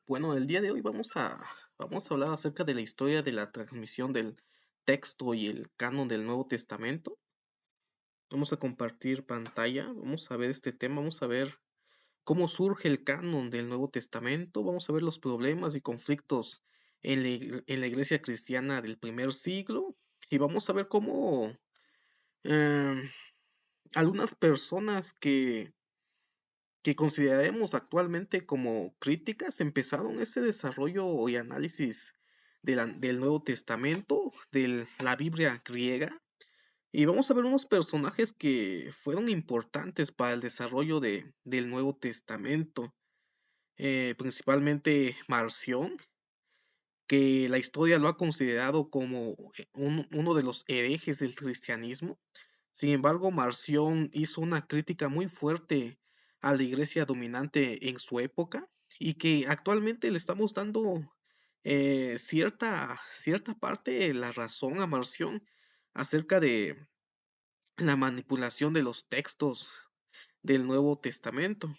Bueno, el día de hoy vamos a hablar acerca de la historia de la transmisión del texto y el canon del Nuevo Testamento. Vamos a compartir pantalla, vamos a ver este tema, vamos a ver cómo surge el canon del Nuevo Testamento, vamos a ver los problemas y conflictos en la iglesia cristiana del primer siglo y vamos a ver cómo em, algunas personas que consideraremos actualmente como críticas, empezaron ese desarrollo y análisis del Nuevo Testamento, de la Biblia griega, y vamos a ver unos personajes que fueron importantes para el desarrollo del Nuevo Testamento, principalmente Marción, que la historia lo ha considerado como uno de los herejes del cristianismo. Sin embargo, Marción hizo una crítica muy fuerte a la iglesia dominante en su época y que actualmente le estamos dando cierta parte de la razón a Marción acerca de la manipulación de los textos del Nuevo Testamento.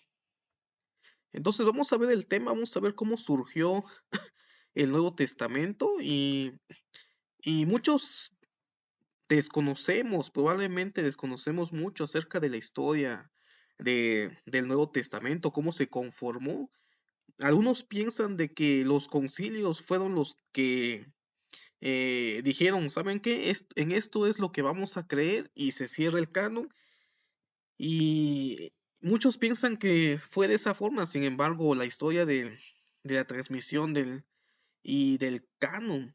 Entonces vamos a ver el tema, vamos a ver cómo surgió el Nuevo Testamento y muchos probablemente desconocemos mucho acerca de la historia del Nuevo Testamento, cómo se conformó. Algunos piensan de que los concilios fueron los que dijeron, ¿saben qué? En esto es lo que vamos a creer y se cierra el canon. Y muchos piensan que fue de esa forma, sin embargo, la historia de la transmisión y del canon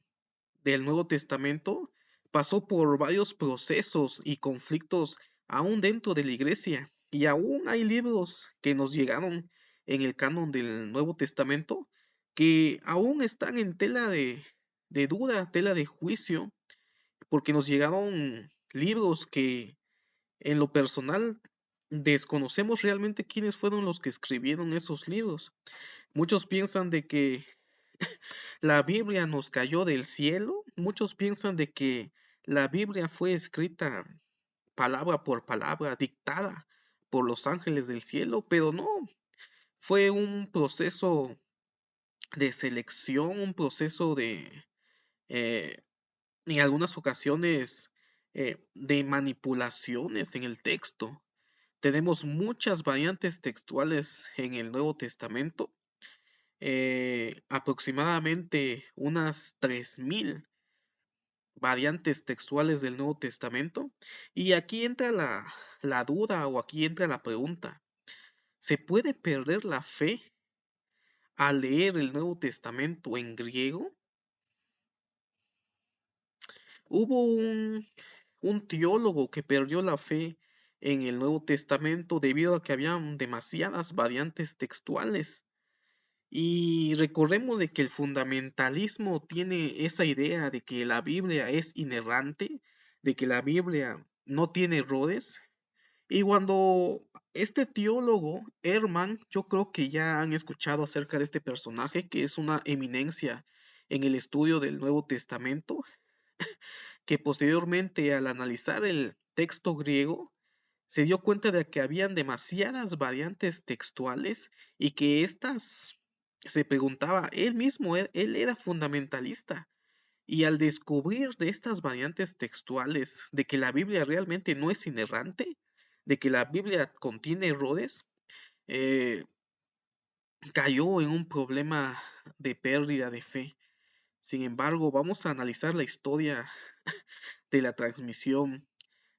del Nuevo Testamento pasó por varios procesos y conflictos aún dentro de la iglesia. Y aún hay libros que nos llegaron en el canon del Nuevo Testamento que aún están en tela de duda, tela de juicio, porque nos llegaron libros que en lo personal desconocemos realmente quiénes fueron los que escribieron esos libros. Muchos piensan de que la Biblia nos cayó del cielo. Muchos piensan de que la Biblia fue escrita palabra por palabra, dictada por los ángeles del cielo, pero no, fue un proceso de selección, un proceso eh, en algunas ocasiones, de manipulaciones en el texto. Tenemos muchas variantes textuales en el Nuevo Testamento, aproximadamente unas 3000 variantes textuales del Nuevo Testamento. Y aquí entra la duda o aquí entra la pregunta. ¿Se puede perder la fe al leer el Nuevo Testamento en griego? Hubo un teólogo que perdió la fe en el Nuevo Testamento debido a que habían demasiadas variantes textuales. Y recordemos de que el fundamentalismo tiene esa idea de que la Biblia es inerrante, de que la Biblia no tiene errores. Y cuando este teólogo, Herman, yo creo que ya han escuchado acerca de este personaje, que es una eminencia en el estudio del Nuevo Testamento, que posteriormente al analizar el texto griego, se dio cuenta de que habían demasiadas variantes textuales y que éstas se preguntaba, él mismo, él era fundamentalista. Y al descubrir de estas variantes textuales, de que la Biblia realmente no es inerrante, de que la Biblia contiene errores, eh, cayó en un problema de pérdida de fe. Sin embargo, vamos a analizar la historia de la transmisión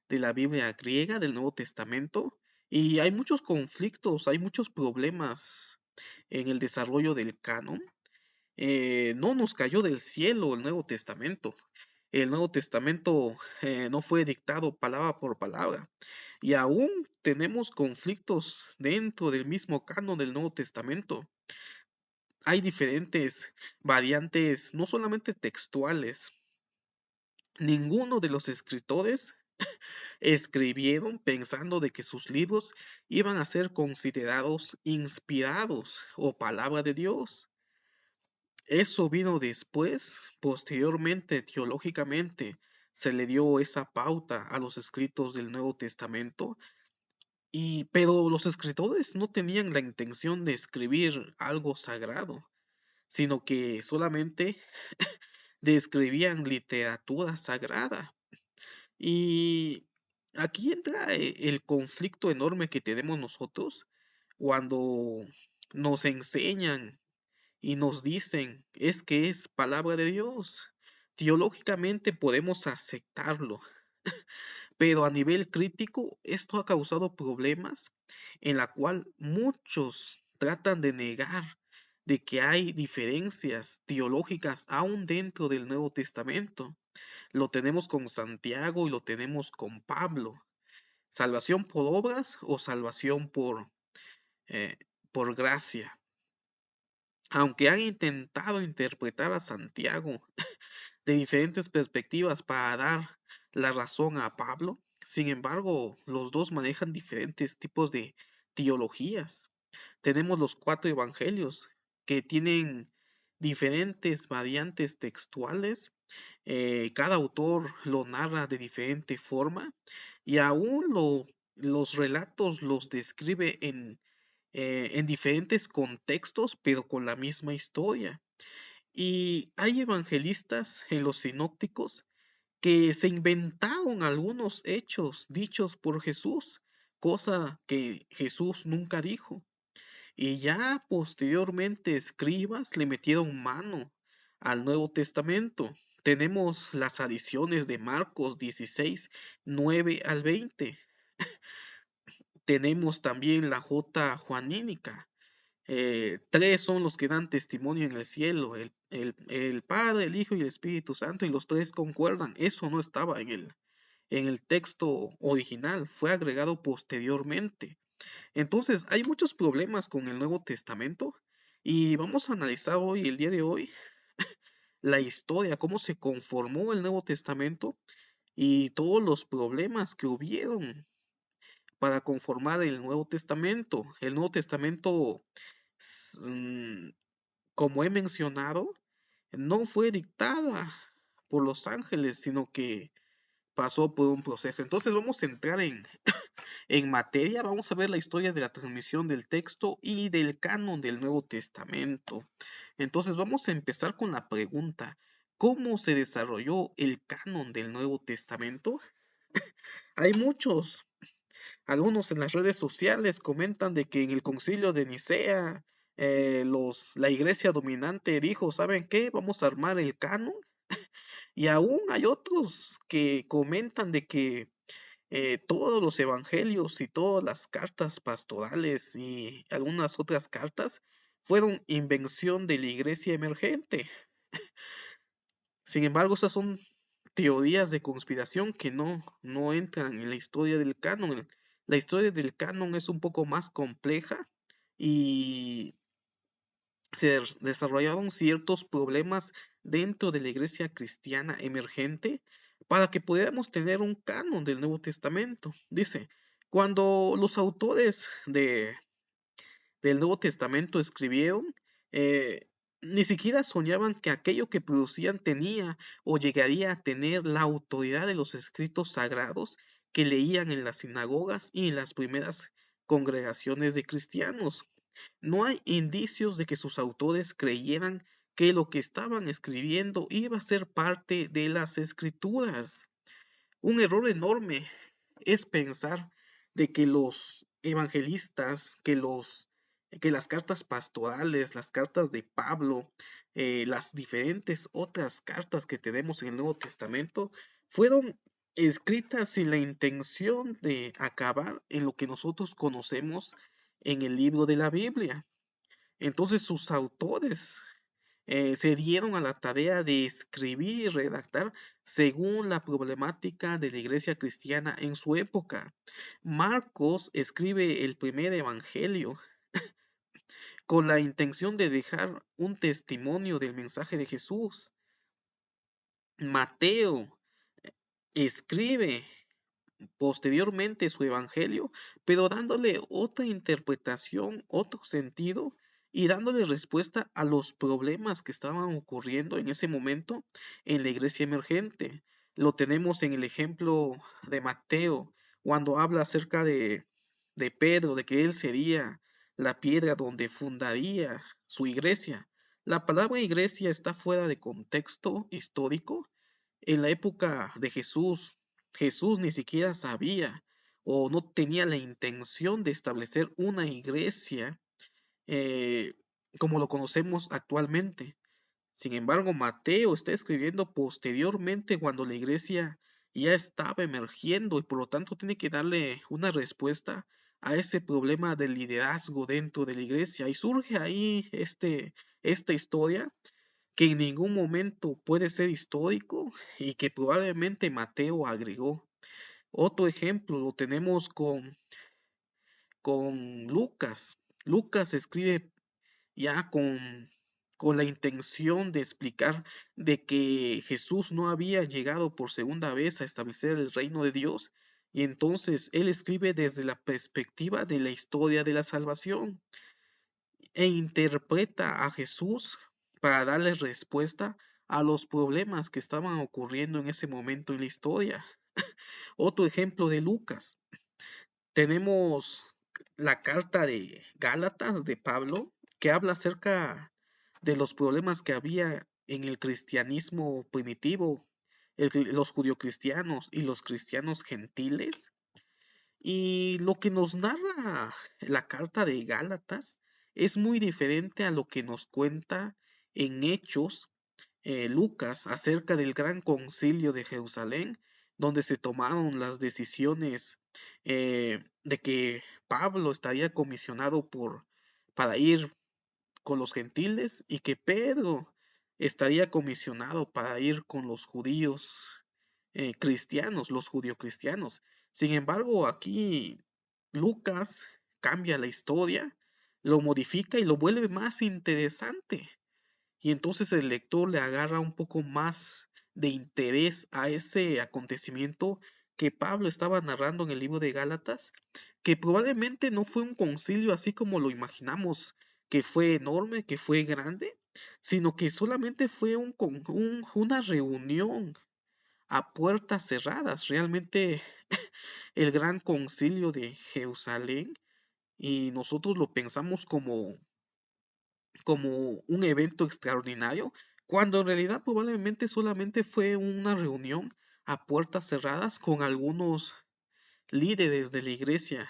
de la Biblia griega, del Nuevo Testamento, y hay muchos conflictos, hay muchos problemas en el desarrollo del canon. No nos cayó del cielo el Nuevo Testamento. El Nuevo Testamento no fue dictado palabra por palabra. Y aún tenemos conflictos dentro del mismo canon del Nuevo Testamento. Hay diferentes variantes, no solamente textuales. Ninguno de los escritores escribieron pensando de que sus libros iban a ser considerados inspirados o palabra de Dios. Eso vino después, posteriormente, teológicamente, se le dio esa pauta a los escritos del Nuevo Testamento, pero los escritores no tenían la intención de escribir algo sagrado. sino que solamente describían literatura sagrada. Y aquí entra el conflicto enorme que tenemos nosotros cuando nos enseñan y nos dicen, es que es palabra de Dios. Teológicamente podemos aceptarlo, pero a nivel crítico esto ha causado problemas en la cual muchos tratan de negar de que hay diferencias teológicas aún dentro del Nuevo Testamento. Lo tenemos con Santiago y lo tenemos con Pablo. ¿Salvación por obras o salvación eh, por gracia? Aunque han intentado interpretar a Santiago de diferentes perspectivas para dar la razón a Pablo, sin embargo, los dos manejan diferentes tipos de teologías. Tenemos los cuatro evangelios que tienen diferentes variantes textuales. Cada autor lo narra de diferente forma y aún los relatos los describe en diferentes contextos, pero con la misma historia. Y hay evangelistas en los sinópticos que se inventaron algunos hechos dichos por Jesús, cosa que Jesús nunca dijo. Y ya posteriormente escribas le metieron mano al Nuevo Testamento. Tenemos las adiciones de Marcos 16, 9 al 20. Tenemos también la J Juanínica. Tres son los que dan testimonio en el cielo, el Padre, el Hijo y el Espíritu Santo, y los tres concuerdan. Eso no estaba en el texto original, fue agregado posteriormente. Entonces, hay muchos problemas con el Nuevo Testamento y vamos a analizar hoy, el día de hoy, la historia, cómo se conformó el Nuevo Testamento y todos los problemas que hubieron para conformar el Nuevo Testamento. El Nuevo Testamento, mm, como he mencionado, no fue dictada por los ángeles, sino que pasó por un proceso. Entonces vamos a entrar en materia, vamos a ver la historia de la transmisión del texto y del canon del Nuevo Testamento. Entonces vamos a empezar con la pregunta, ¿cómo se desarrolló el canon del Nuevo Testamento? Hay muchos, algunos en las redes sociales comentan de que en el concilio de Nicea, la iglesia dominante dijo, ¿saben qué? Vamos a armar el canon. Y aún hay otros que comentan de que todos los evangelios y todas las cartas pastorales y algunas otras cartas fueron invención de la iglesia emergente. Sin embargo, esas son teorías de conspiración que no entran en la historia del canon. La historia del canon es un poco más compleja y se desarrollaron ciertos problemas dentro de la iglesia cristiana emergente para que pudiéramos tener un canon del Nuevo Testamento. Dice, cuando los autores del Nuevo Testamento escribieron, eh, ni siquiera soñaban que aquello que producían tenía o llegaría a tener la autoridad de los escritos sagrados que leían en las sinagogas y en las primeras congregaciones de cristianos. No hay indicios de que sus autores creyeran que lo que estaban escribiendo iba a ser parte de las escrituras. Un error enorme es pensar de que los evangelistas, que las cartas pastorales, las cartas de Pablo, las diferentes otras cartas que tenemos en el Nuevo Testamento, fueron escritas sin la intención de acabar en lo que nosotros conocemos en el libro de la Biblia. Entonces sus autores se dieron a la tarea de escribir y redactar según la problemática de la iglesia cristiana en su época. Marcos escribe el primer evangelio con la intención de dejar un testimonio del mensaje de Jesús. Mateo escribe posteriormente su evangelio, pero dándole otra interpretación, otro sentido y dándole respuesta a los problemas que estaban ocurriendo en ese momento en la iglesia emergente. Lo tenemos en el ejemplo de Mateo, cuando habla acerca de Pedro, de que él sería la piedra donde fundaría su iglesia. La palabra iglesia está fuera de contexto histórico. En la época de Jesús, Jesús ni siquiera sabía o no tenía la intención de establecer una iglesia eh, como lo conocemos actualmente. Sin embargo, Mateo está escribiendo posteriormente cuando la iglesia ya estaba emergiendo y por lo tanto tiene que darle una respuesta a ese problema del liderazgo dentro de la iglesia. Y surge ahí esta historia que en ningún momento puede ser histórico y que probablemente Mateo agregó. Otro ejemplo lo tenemos con Lucas. Lucas escribe ya con la intención de explicar de que Jesús no había llegado por segunda vez a establecer el reino de Dios, y entonces él escribe desde la perspectiva de la historia de la salvación e interpreta a Jesús para darle respuesta a los problemas que estaban ocurriendo en ese momento en la historia. Otro ejemplo de Lucas. Tenemos la carta de Gálatas de Pablo, que habla acerca de los problemas que había en el cristianismo primitivo, los judio-cristianos y los cristianos gentiles. Y lo que nos narra la carta de Gálatas es muy diferente a lo que nos cuenta en Hechos Lucas acerca del gran concilio de Jerusalén, donde se tomaron las decisiones de que Pablo estaría comisionado para ir con los gentiles y que Pedro estaría comisionado para ir con los judíos cristianos, los judio-cristianos. Sin embargo, aquí Lucas cambia la historia, lo modifica y lo vuelve más interesante. Y entonces el lector le agarra un poco más de interés a ese acontecimiento que Pablo estaba narrando en el libro de Gálatas, que probablemente no fue un concilio así como lo imaginamos, que fue enorme, que fue grande, sino que solamente fue una reunión a puertas cerradas, realmente el gran concilio de Jerusalén, y nosotros lo pensamos como un evento extraordinario, cuando en realidad probablemente solamente fue una reunión a puertas cerradas con algunos líderes de la iglesia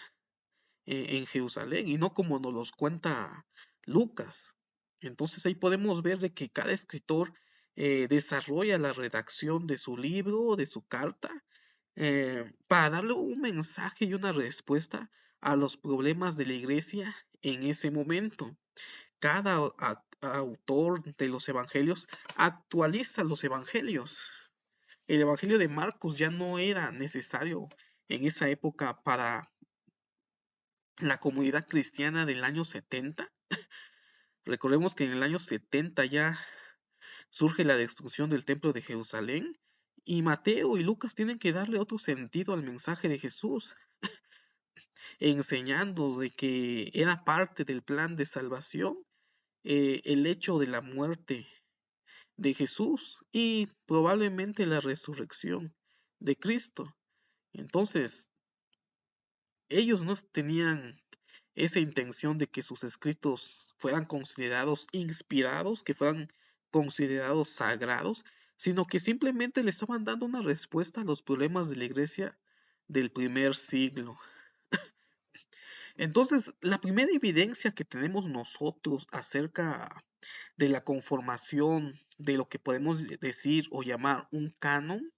en Jerusalén y no como nos los cuenta Lucas. Entonces ahí podemos ver de que cada escritor desarrolla la redacción de su libro, de su carta, para darle un mensaje y una respuesta a los problemas de la iglesia en ese momento. Cada autor de los evangelios actualiza los evangelios. El evangelio de Marcos ya no era necesario en esa época para la comunidad cristiana del año 70. Recordemos que en el año 70 ya surge la destrucción del templo de Jerusalén y Mateo y Lucas tienen que darle otro sentido al mensaje de Jesús, enseñando de que era parte del plan de salvación el hecho de la muerte de Jesús y probablemente la resurrección de Cristo. Entonces, ellos no tenían esa intención de que sus escritos fueran considerados inspirados, que fueran considerados sagrados, sino que simplemente le estaban dando una respuesta a los problemas de la iglesia del primer siglo. Entonces, la primera evidencia que tenemos nosotros acerca de la conformación de lo que podemos decir o llamar un canon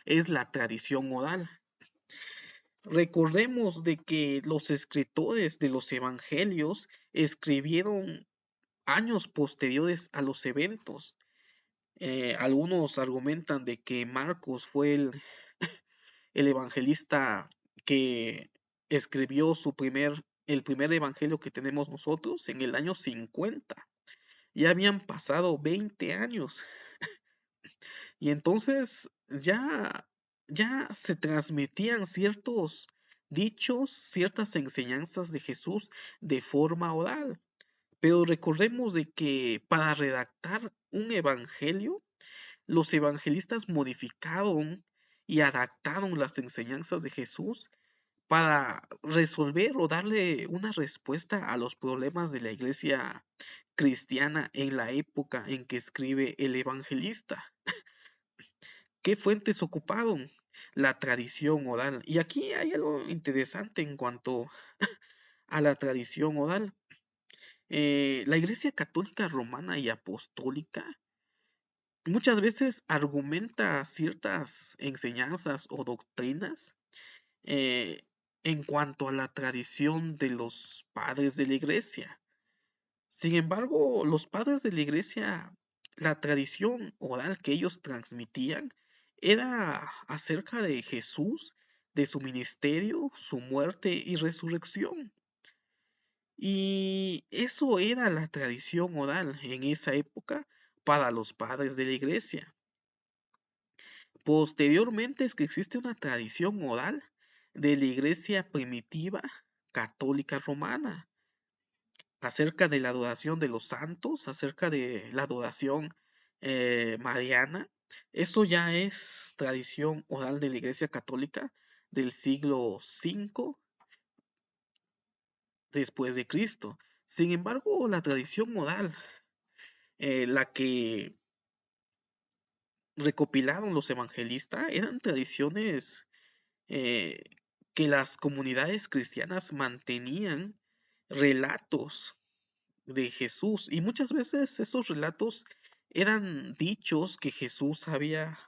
es la tradición oral. Recordemos de que los escritores de los evangelios escribieron años posteriores a los eventos. Algunos argumentan de que Marcos fue el evangelista que escribió el primer evangelio que tenemos nosotros en el año 50. Ya habían pasado 20 años y entonces ya se transmitían ciertos dichos, ciertas enseñanzas de Jesús de forma oral. Pero recordemos de que para redactar un evangelio, los evangelistas modificaron y adaptaron las enseñanzas de Jesús para resolver o darle una respuesta a los problemas de la iglesia cristiana en la época en que escribe el evangelista. ¿Qué fuentes ocuparon? La tradición oral. Y aquí hay algo interesante en cuanto a la tradición oral. La Iglesia Católica Romana y Apostólica muchas veces argumenta ciertas enseñanzas o doctrinas eh, en cuanto a la tradición de los padres de la Iglesia. Sin embargo, los padres de la Iglesia, la tradición oral que ellos transmitían era acerca de Jesús, de su ministerio, su muerte y resurrección. Y eso era la tradición oral en esa época para los padres de la Iglesia. Posteriormente es que existe una tradición oral de la Iglesia primitiva católica romana acerca de la adoración de los santos, acerca de la adoración mariana. Eso ya es tradición oral de la Iglesia Católica del siglo V después de Cristo. Sin embargo, la tradición oral, la que recopilaron los evangelistas, eran tradiciones eh, que las comunidades cristianas mantenían relatos de Jesús y muchas veces esos relatos eran dichos que Jesús había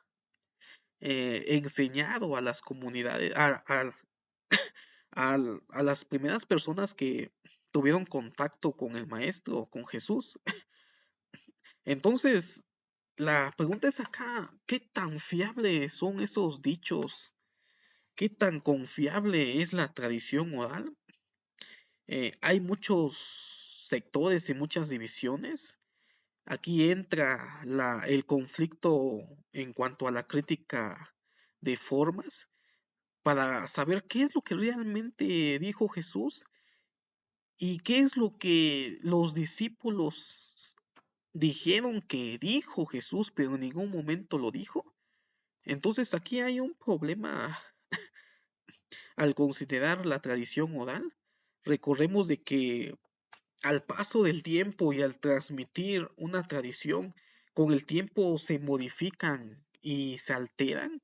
enseñado a las comunidades, a las primeras personas que tuvieron contacto con el maestro, con Jesús. Entonces, la pregunta es acá, ¿qué tan fiables son esos dichos? ¿Qué tan confiable es la tradición oral? Hay muchos sectores y muchas divisiones. Aquí entra el conflicto en cuanto a la crítica de formas para saber qué es lo que realmente dijo Jesús y qué es lo que los discípulos dijeron que dijo Jesús, pero en ningún momento lo dijo. Entonces aquí hay un problema al considerar la tradición oral. Recordemos de que al paso del tiempo y al transmitir una tradición, con el tiempo se modifican y se alteran,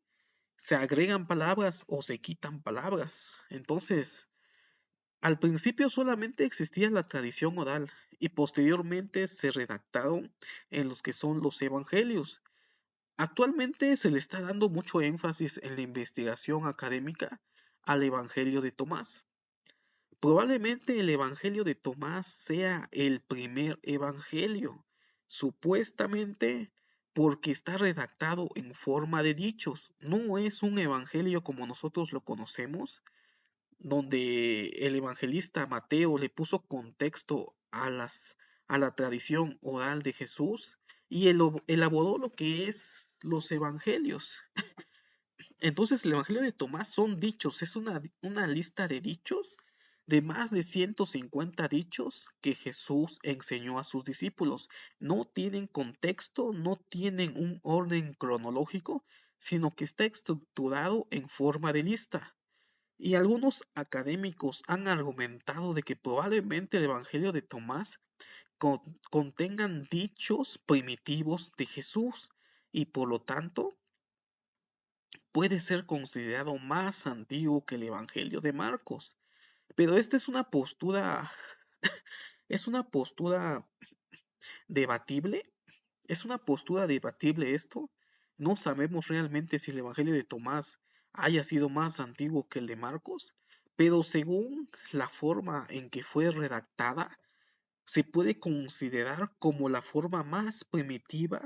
se agregan palabras o se quitan palabras. Entonces, al principio solamente existía la tradición oral y posteriormente se redactaron en los que son los evangelios. Actualmente se le está dando mucho énfasis en la investigación académica al Evangelio de Tomás. Probablemente el Evangelio de Tomás sea el primer evangelio, supuestamente porque está redactado en forma de dichos. No es un evangelio como nosotros lo conocemos, donde el evangelista Mateo le puso contexto a la tradición oral de Jesús y elaboró lo que es los evangelios. Entonces el Evangelio de Tomás son dichos, es una lista de dichos, de más de 150 dichos que Jesús enseñó a sus discípulos. No tienen contexto, no tienen un orden cronológico, sino que está estructurado en forma de lista. Y algunos académicos han argumentado de que probablemente el Evangelio de Tomás contengan dichos primitivos de Jesús y por lo tanto puede ser considerado más antiguo que el Evangelio de Marcos. Pero esta es una postura debatible, es una postura debatible esto. No sabemos realmente si el Evangelio de Tomás haya sido más antiguo que el de Marcos, pero según la forma en que fue redactada, se puede considerar como la forma más primitiva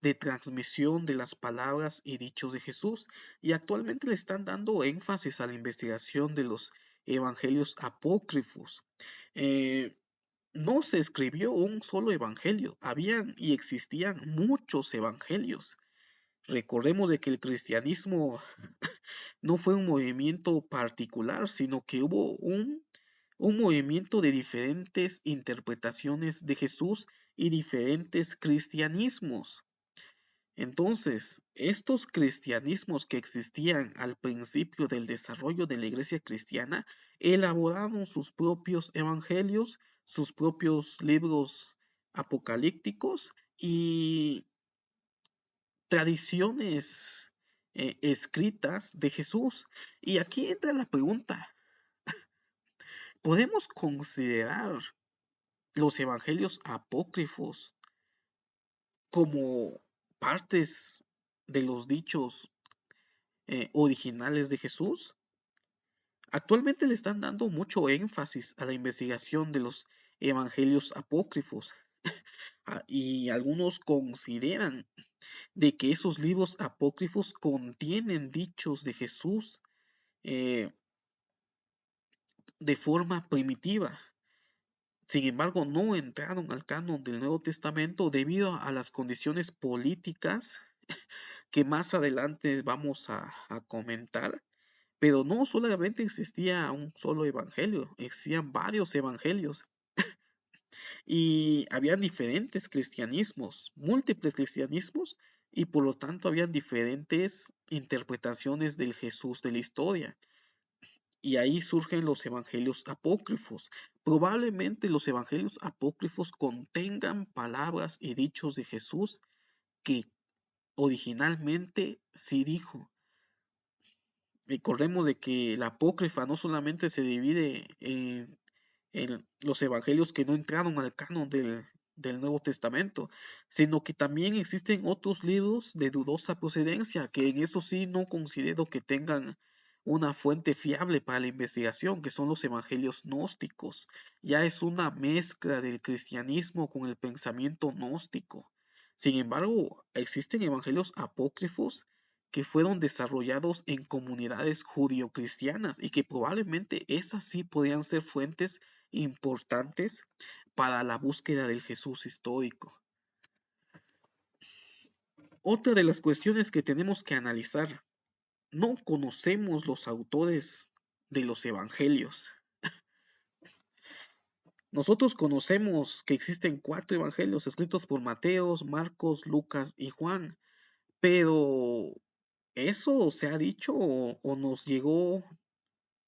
de transmisión de las palabras y dichos de Jesús, y actualmente le están dando énfasis a la investigación de los evangelios apócrifos. Eh, no se escribió un solo evangelio, habían y existían muchos evangelios. Recordemos de que el cristianismo no fue un movimiento particular, sino que hubo un movimiento de diferentes interpretaciones de Jesús y diferentes cristianismos. Entonces, estos cristianismos que existían al principio del desarrollo de la iglesia cristiana elaboraron sus propios evangelios, sus propios libros apocalípticos y tradiciones escritas de Jesús. Y aquí entra la pregunta, ¿podemos considerar los evangelios apócrifos como partes de los dichos originales de Jesús? Actualmente le están dando mucho énfasis a la investigación de los evangelios apócrifos, y algunos consideran de que esos libros apócrifos contienen dichos de Jesús eh, de forma primitiva. Sin embargo, no entraron al canon del Nuevo Testamento debido a las condiciones políticas que más adelante vamos a comentar. Pero no solamente existía un solo evangelio, existían varios evangelios y habían diferentes cristianismos, múltiples cristianismos, y por lo tanto habían diferentes interpretaciones del Jesús de la historia. Y ahí surgen los evangelios apócrifos. Probablemente los evangelios apócrifos contengan palabras y dichos de Jesús que originalmente sí dijo. Recordemos de que la apócrifa no solamente se divide en los evangelios que no entraron al canon del Nuevo Testamento, sino que también existen otros libros de dudosa procedencia, que en eso sí no considero que tengan una fuente fiable para la investigación, que son los evangelios gnósticos. Ya es una mezcla del cristianismo con el pensamiento gnóstico. Sin embargo, existen evangelios apócrifos que fueron desarrollados en comunidades judio-cristianas y que probablemente esas sí podrían ser fuentes importantes para la búsqueda del Jesús histórico. Otra de las cuestiones que tenemos que analizar, no conocemos los autores de los evangelios. Nosotros conocemos que existen 4 evangelios escritos por Mateos, Marcos, Lucas y Juan, pero eso se ha dicho o nos llegó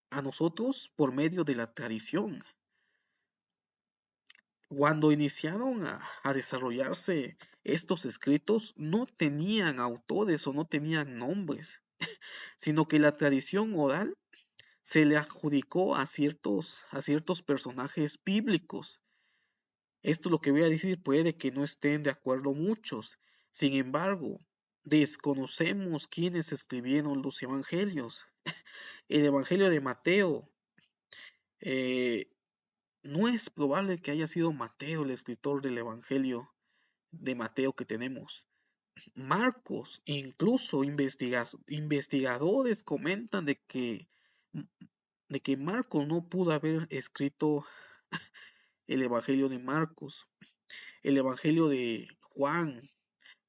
a nosotros por medio de la tradición. Cuando iniciaron a desarrollarse estos escritos, no tenían autores o no tenían nombres, sino que la tradición oral se le adjudicó a ciertos personajes bíblicos. Esto lo que voy a decir puede que no estén de acuerdo muchos. Sin embargo, desconocemos quiénes escribieron los evangelios. El evangelio de Mateo, eh, no es probable que haya sido Mateo el escritor del evangelio de Mateo que tenemos. Marcos, incluso investigadores comentan de que Marcos no pudo haber escrito el Evangelio de Marcos, el Evangelio de Juan,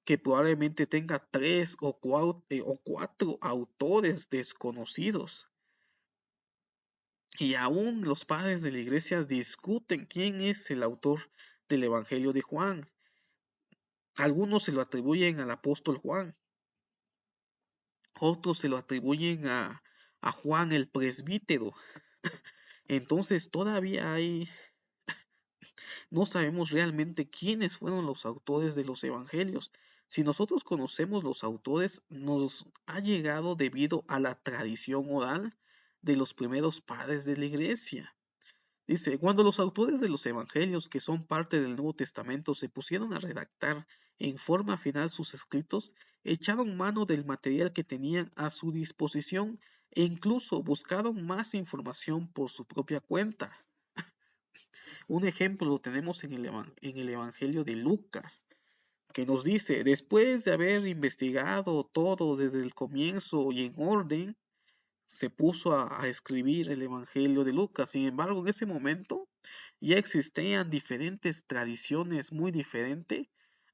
que probablemente tenga 3 o 4 autores desconocidos. Y aún los padres de la iglesia discuten quién es el autor del Evangelio de Juan. Algunos se lo atribuyen al apóstol Juan, otros se lo atribuyen a Juan el presbítero. Entonces todavía no sabemos realmente quiénes fueron los autores de los evangelios. Si nosotros conocemos los autores, nos ha llegado debido a la tradición oral de los primeros padres de la iglesia. Dice, cuando los autores de los evangelios que son parte del Nuevo Testamento se pusieron a redactar en forma final sus escritos, echaron mano del material que tenían a su disposición e incluso buscaron más información por su propia cuenta. Un ejemplo lo tenemos en el Evangelio de Lucas, que nos dice, después de haber investigado todo desde el comienzo y en orden, se puso a escribir el Evangelio de Lucas. Sin embargo, en ese momento ya existían diferentes tradiciones muy diferentes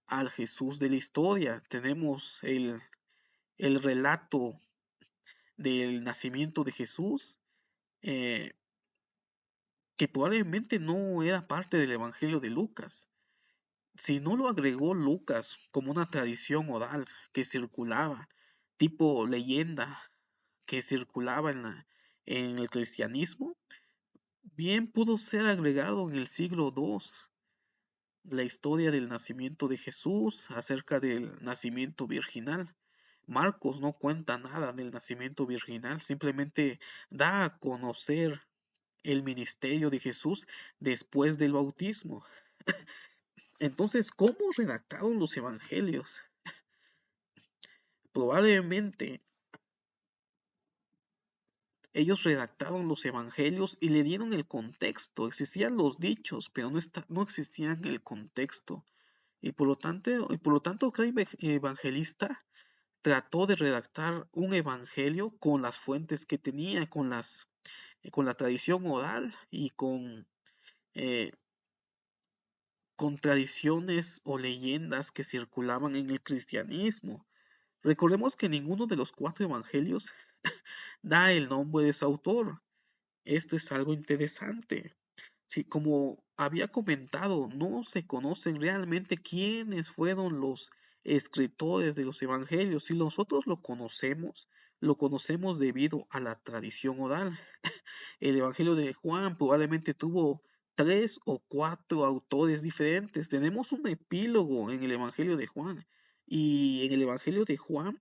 al Jesús de la historia. Tenemos el relato del nacimiento de Jesús, eh, que probablemente no era parte del Evangelio de Lucas. Si no lo agregó Lucas como una tradición oral que circulaba, tipo leyenda que circulaba en el cristianismo, bien pudo ser agregado en el siglo II la historia del nacimiento de Jesús, acerca del nacimiento virginal. Marcos no cuenta nada del nacimiento virginal, simplemente da a conocer el ministerio de Jesús después del bautismo. Entonces, ¿cómo redactaron los evangelios? Probablemente ellos redactaron los evangelios y le dieron el contexto. Existían los dichos, pero no existían el contexto. Y por lo tanto, cada evangelista trató de redactar un evangelio con las fuentes que tenía, con la tradición oral y eh, con tradiciones o leyendas que circulaban en el cristianismo. Recordemos que ninguno de los cuatro evangelios da el nombre de su autor. Esto es algo interesante. Sí, como había comentado, no se conocen realmente quiénes fueron los escritores de los evangelios. Si nosotros lo conocemos debido a la tradición oral. El Evangelio de Juan probablemente tuvo tres o cuatro autores diferentes. Tenemos un epílogo en el Evangelio de Juan y en el Evangelio de Juan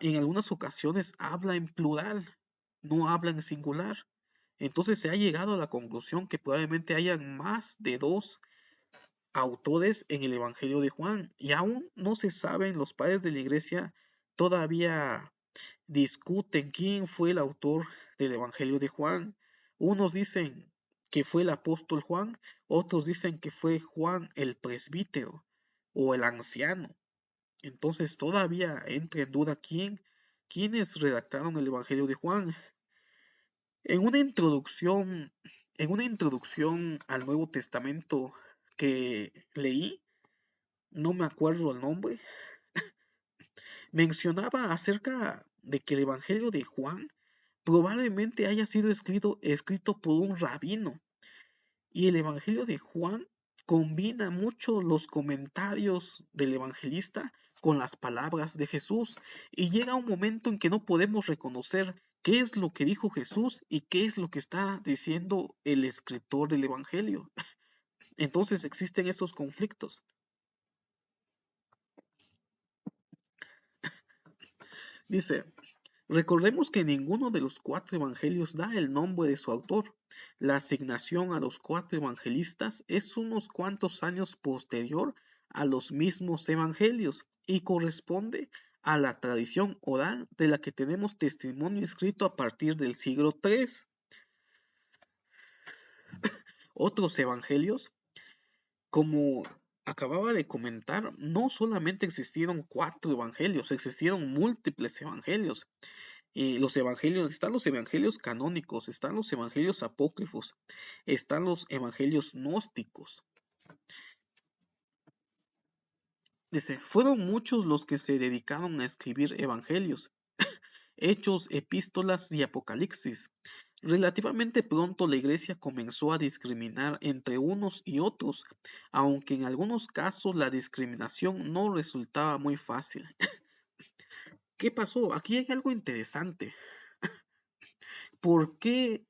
en algunas ocasiones habla en plural, no habla en singular. Entonces se ha llegado a la conclusión que probablemente hayan más de dos autores en el Evangelio de Juan y aún no se saben, los padres de la iglesia todavía discuten quién fue el autor del Evangelio de Juan. Unos dicen que fue el apóstol Juan, otros dicen que fue Juan el presbítero o el anciano. Entonces todavía entra en duda quiénes redactaron el Evangelio de Juan. En una introducción, en una introducción al Nuevo Testamento que leí, no me acuerdo el nombre, mencionaba acerca de que el Evangelio de Juan probablemente haya sido escrito por un rabino. Y el Evangelio de Juan combina mucho los comentarios del evangelista con las palabras de Jesús. Y llega un momento en que no podemos reconocer qué es lo que dijo Jesús y qué es lo que está diciendo el escritor del Evangelio. Entonces existen estos conflictos. Dice, recordemos que ninguno de los cuatro evangelios da el nombre de su autor. La asignación a los cuatro evangelistas es unos cuantos años posterior a los mismos evangelios y corresponde a la tradición oral de la que tenemos testimonio escrito a partir del siglo III. Otros evangelios, como acababa de comentar, no solamente existieron cuatro evangelios, existieron múltiples evangelios. Los evangelios, están los evangelios canónicos, están los evangelios apócrifos, están los evangelios gnósticos. Dice, fueron muchos los que se dedicaron a escribir evangelios, hechos, epístolas y apocalipsis. Relativamente pronto la iglesia comenzó a discriminar entre unos y otros, aunque en algunos casos la discriminación no resultaba muy fácil. ¿Qué pasó? Aquí hay algo interesante. ¿Por qué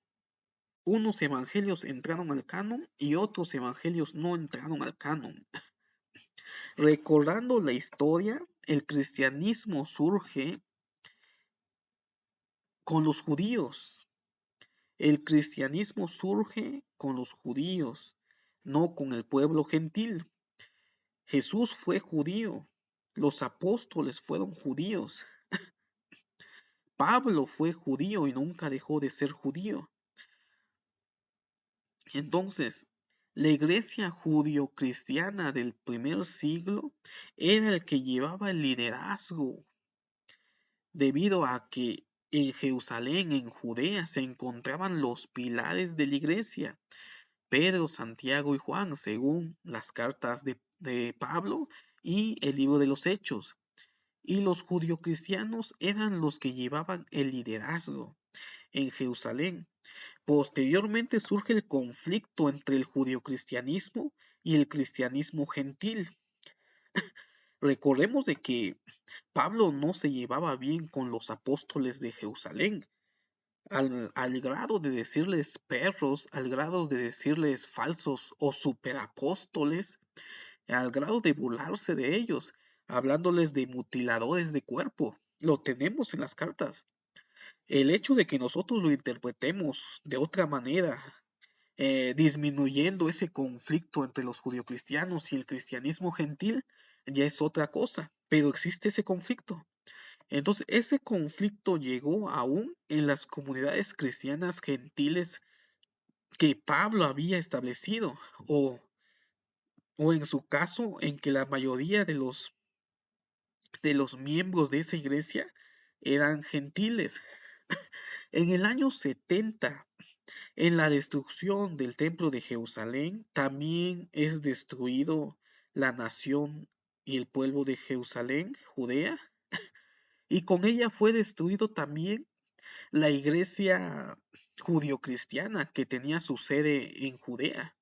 unos evangelios entraron al canon y otros evangelios no entraron al canon? Recordando la historia, el cristianismo surge con los judíos. El cristianismo surge con los judíos, no con el pueblo gentil. Jesús fue judío, los apóstoles fueron judíos, Pablo fue judío y nunca dejó de ser judío. Entonces, la iglesia judio-cristiana del primer siglo era el que llevaba el liderazgo, debido a que en Jerusalén, en Judea, se encontraban los pilares de la iglesia, Pedro, Santiago y Juan, según las cartas de Pablo y el libro de los Hechos. Y los judio-cristianos eran los que llevaban el liderazgo en Jerusalén. Posteriormente surge el conflicto entre el judio-cristianismo y el cristianismo gentil. Recordemos de que Pablo no se llevaba bien con los apóstoles de Jerusalén, al grado de decirles perros, al grado de decirles falsos o superapóstoles, al grado de burlarse de ellos, hablándoles de mutiladores de cuerpo. Lo tenemos en las cartas. El hecho de que nosotros lo interpretemos de otra manera, disminuyendo ese conflicto entre los judio-cristianos y el cristianismo gentil, ya es otra cosa, pero existe ese conflicto. Entonces, ese conflicto llegó aún en las comunidades cristianas gentiles que Pablo había establecido, o, o en su caso, en que la mayoría de los miembros de esa iglesia eran gentiles. En el año 70, en la destrucción del templo de Jerusalén, también es destruido la nación y el pueblo de Jerusalén, Judea, y con ella fue destruido también la iglesia judio-cristiana que tenía su sede en Judea.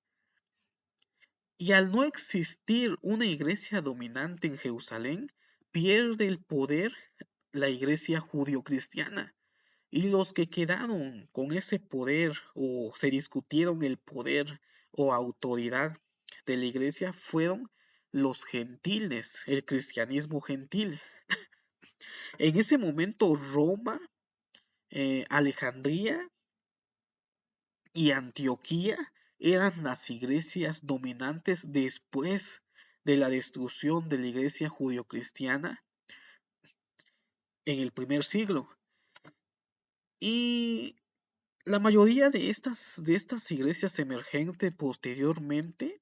Y al no existir una iglesia dominante en Jerusalén, pierde el poder la iglesia judio-cristiana. Y los que quedaron con ese poder o se discutieron el poder o autoridad de la iglesia fueron los gentiles, el cristianismo gentil. En ese momento Roma, Alejandría y Antioquía eran las iglesias dominantes después de la destrucción de la iglesia judio-cristiana en el primer siglo. Y la mayoría de estas iglesias emergentes posteriormente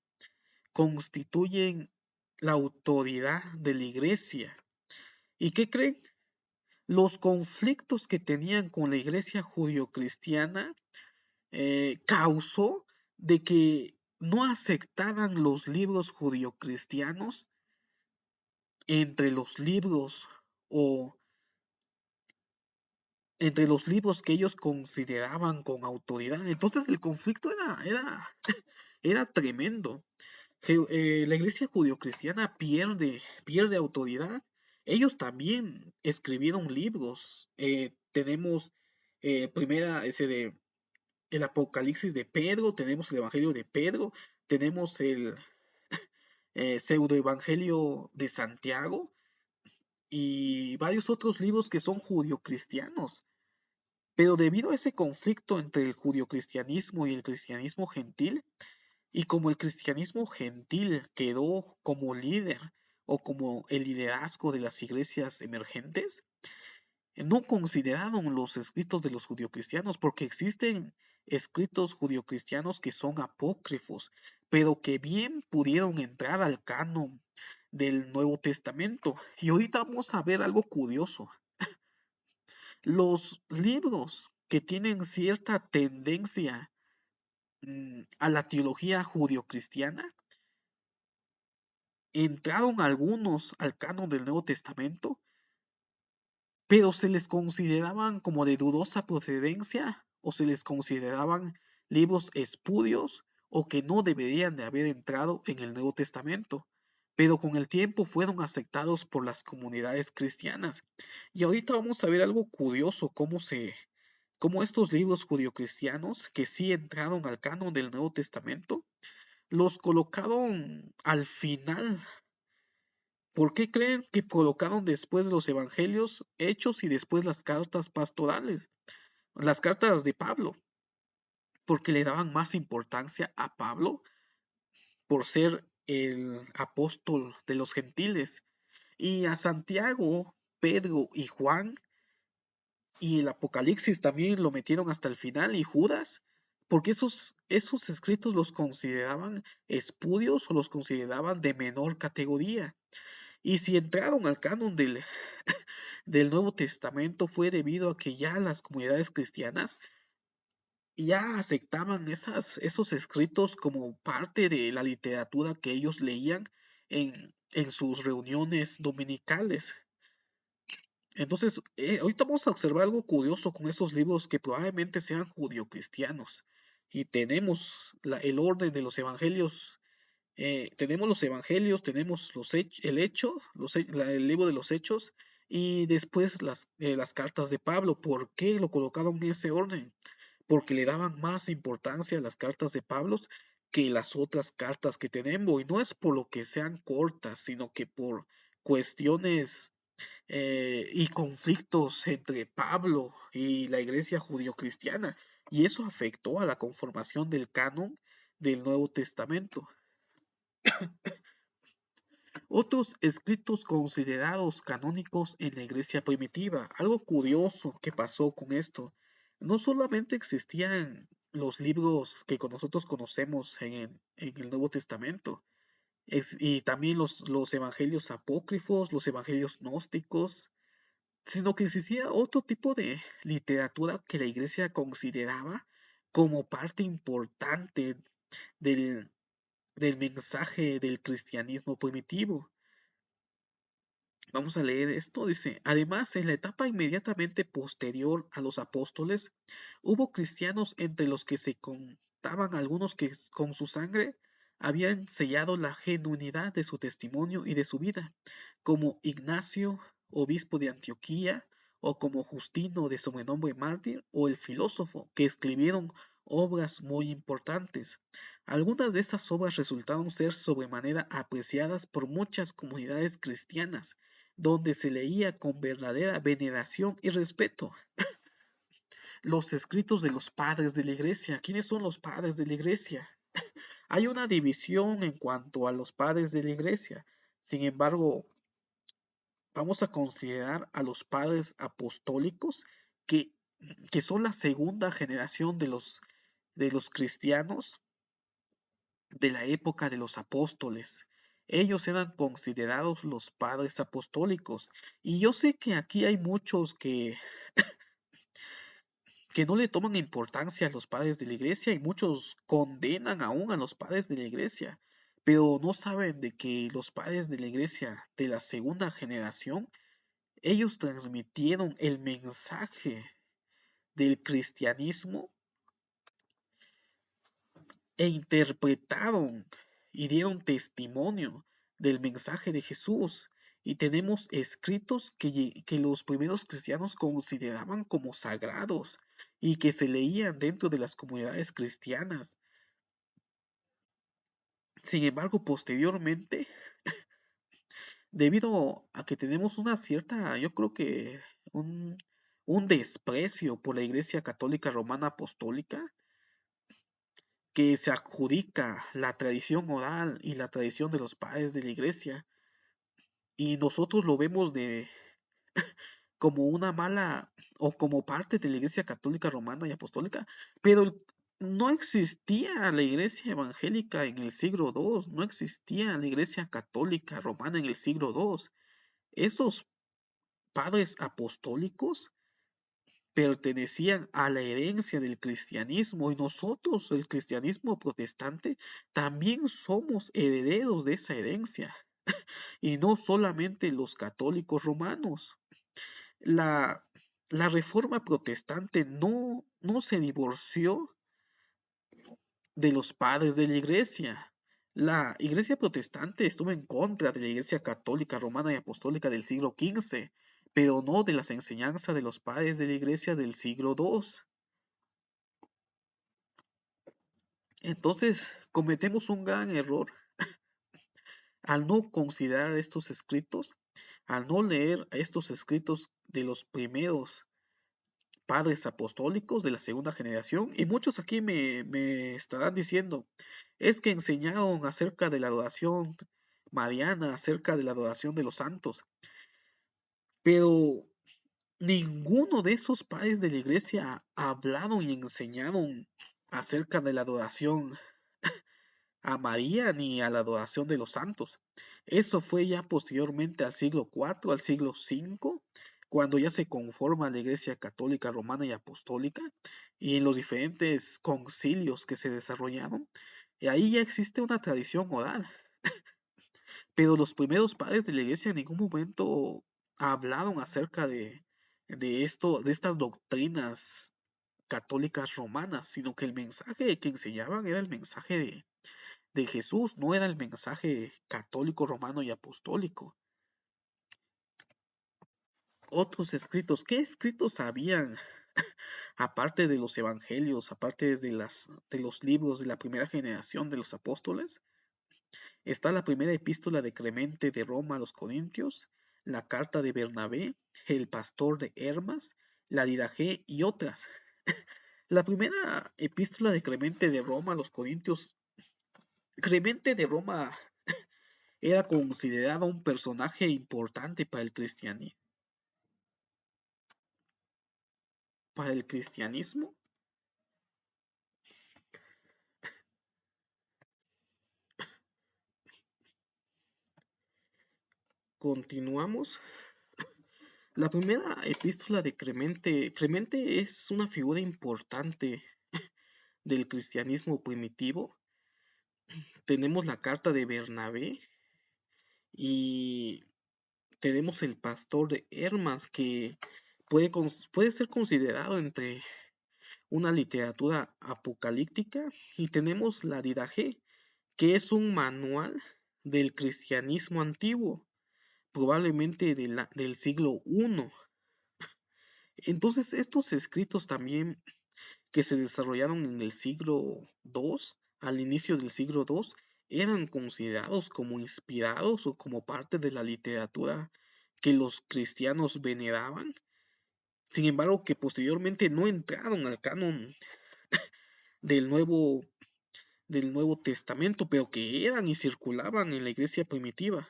constituyen la autoridad de la iglesia. ¿Y qué creen? Los conflictos que tenían con la iglesia judio-cristiana causó de que no aceptaran los libros judio-cristianos entre los libros o entre los libros que ellos consideraban con autoridad. Entonces el conflicto era tremendo. La iglesia judio-cristiana pierde autoridad. Ellos también escribieron libros. Tenemos primera, ese de el Apocalipsis de Pedro, tenemos el Evangelio de Pedro, tenemos el pseudoevangelio de Santiago y varios otros libros que son judio-cristianos. Pero debido a ese conflicto entre el judio-cristianismo y el cristianismo gentil, y como el cristianismo gentil quedó como líder o como el liderazgo de las iglesias emergentes, no consideraron los escritos de los judio-cristianos porque existen escritos judio-cristianos que son apócrifos, pero que bien pudieron entrar al canon del Nuevo Testamento. Y ahorita vamos a ver algo curioso. Los libros que tienen cierta tendencia a la teología judio-cristiana, entraron algunos al canon del Nuevo Testamento, pero se les consideraban como de dudosa procedencia o se les consideraban libros espurios o que no deberían de haber entrado en el Nuevo Testamento, pero con el tiempo fueron aceptados por las comunidades cristianas. Y ahorita vamos a ver algo curioso, cómo estos libros judio-cristianos que sí entraron al canon del Nuevo Testamento, los colocaron al final. ¿Por qué creen que colocaron después los evangelios hechos y después las cartas pastorales? Las cartas de Pablo, porque le daban más importancia a Pablo por ser el apóstol de los gentiles. Y a Santiago, Pedro y Juan y el Apocalipsis también lo metieron hasta el final y Judas, porque esos escritos los consideraban espurios o los consideraban de menor categoría. Y si entraron al canon del Nuevo Testamento fue debido a que ya las comunidades cristianas ya aceptaban esos escritos como parte de la literatura que ellos leían en sus reuniones dominicales. Entonces, ahorita vamos a observar algo curioso con esos libros que probablemente sean judio-cristianos. Y tenemos el orden de los evangelios. Tenemos los evangelios, tenemos el hecho, el libro de los hechos y después las cartas de Pablo. ¿Por qué lo colocaron en ese orden? Porque le daban más importancia a las cartas de Pablo que las otras cartas que tenemos, y no es por lo que sean cortas, sino que por cuestiones y conflictos entre Pablo y la iglesia judio-cristiana, y eso afectó a la conformación del canon del Nuevo Testamento. Otros escritos considerados canónicos en la iglesia primitiva. Algo curioso que pasó con esto. No solamente existían los libros que nosotros conocemos en el Nuevo Testamento, y también los evangelios apócrifos, los evangelios gnósticos, sino que existía otro tipo de literatura que la iglesia consideraba como parte importante del, del mensaje del cristianismo primitivo. Vamos a leer esto, dice, además, en la etapa inmediatamente posterior a los apóstoles, hubo cristianos entre los que se contaban algunos que con su sangre habían sellado la genuinidad de su testimonio y de su vida, como Ignacio, obispo de Antioquía, o como Justino de sobrenombre mártir, o el filósofo, que escribieron obras muy importantes. Algunas de estas obras resultaron ser sobremanera apreciadas por muchas comunidades cristianas, donde se leía con verdadera veneración y respeto. Los escritos de los padres de la iglesia. ¿Quiénes son los padres de la iglesia? Hay una división en cuanto a los padres de la iglesia. Sin embargo, vamos a considerar a los padres apostólicos que, que son la segunda generación de los cristianos de la época de los apóstoles. Ellos eran considerados los padres apostólicos. Y yo sé que aquí hay muchos que no le toman importancia a los padres de la iglesia y muchos condenan aún a los padres de la iglesia, pero no saben de que los padres de la iglesia de la segunda generación, ellos transmitieron el mensaje del cristianismo e interpretaron y dieron testimonio del mensaje de Jesús. Y tenemos escritos que los primeros cristianos consideraban como sagrados y que se leían dentro de las comunidades cristianas. Sin embargo, posteriormente, debido a que tenemos una cierta, yo creo que un, un desprecio por la Iglesia Católica Romana Apostólica, que se adjudica la tradición oral y la tradición de los padres de la iglesia, y nosotros lo vemos como una mala o como parte de la iglesia católica romana y apostólica, pero no existía la iglesia evangélica en el siglo II, no existía la iglesia católica romana en el siglo II. Esos padres apostólicos pertenecían a la herencia del cristianismo, y nosotros, el cristianismo protestante, también somos herederos de esa herencia, y no solamente los católicos romanos. La, la reforma protestante no se divorció de los padres de la iglesia. La iglesia protestante estuvo en contra de la iglesia católica romana y apostólica del siglo XV, pero no de las enseñanzas de los padres de la iglesia del siglo II. Entonces, cometemos un gran error al no considerar estos escritos, al no leer estos escritos de los primeros padres apostólicos de la segunda generación. Y muchos aquí me estarán diciendo, es que enseñaron acerca de la adoración mariana, acerca de la adoración de los santos, pero ninguno de esos padres de la iglesia hablaron y enseñaron acerca de la adoración a María ni a la adoración de los santos. Eso fue ya posteriormente al siglo IV, al siglo V, cuando ya se conforma la Iglesia Católica Romana y Apostólica, y en los diferentes concilios que se desarrollaron, y ahí ya existe una tradición oral, pero los primeros padres de la Iglesia en ningún momento hablaron acerca de esto, de estas doctrinas católicas romanas, sino que el mensaje que enseñaban era el mensaje de Jesús, no era el mensaje católico, romano y apostólico. Otros escritos, ¿qué escritos habían aparte de los evangelios, aparte de los libros de la primera generación de los apóstoles, está la primera epístola de Clemente de Roma a los Corintios, la carta de Bernabé, el pastor de Hermas, la Didaje y otras. La primera epístola de Clemente de Roma a los Corintios, Clemente de Roma era considerado un personaje importante para el cristianismo. Continuamos. La primera epístola de Clemente. Clemente es una figura importante del cristianismo primitivo. Tenemos la carta de Bernabé y tenemos el pastor de Hermas, que puede ser considerado entre una literatura apocalíptica, y tenemos la Didaje, que es un manual del cristianismo antiguo, probablemente del siglo I. Entonces, estos escritos también que se desarrollaron en el siglo II, al inicio del siglo II, eran considerados como inspirados o como parte de la literatura que los cristianos veneraban. Sin embargo, que posteriormente no entraron al canon del Nuevo, del Nuevo Testamento, pero que eran y circulaban en la iglesia primitiva.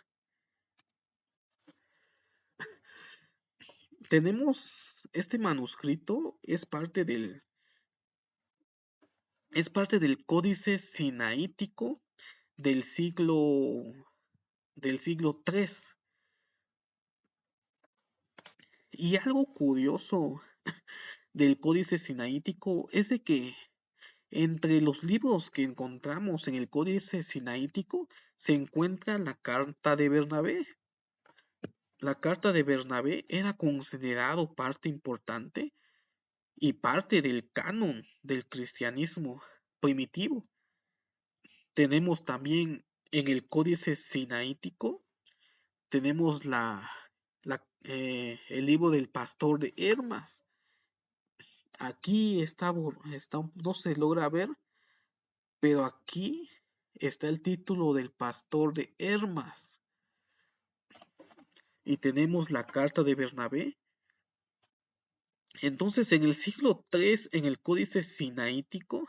Tenemos este manuscrito, es parte del Códice Sinaítico del siglo III. Y algo curioso del Códice Sinaítico es de que entre los libros que encontramos en el Códice Sinaítico se encuentra la Carta de Bernabé. La Carta de Bernabé era considerado parte importante y parte del canon del cristianismo primitivo. Tenemos también en el Códice Sinaítico, tenemos el libro del pastor de Hermas. Aquí no se logra ver, pero aquí está el título del pastor de Hermas. Y tenemos la carta de Bernabé. Entonces, en el siglo III, en el Códice Sinaítico,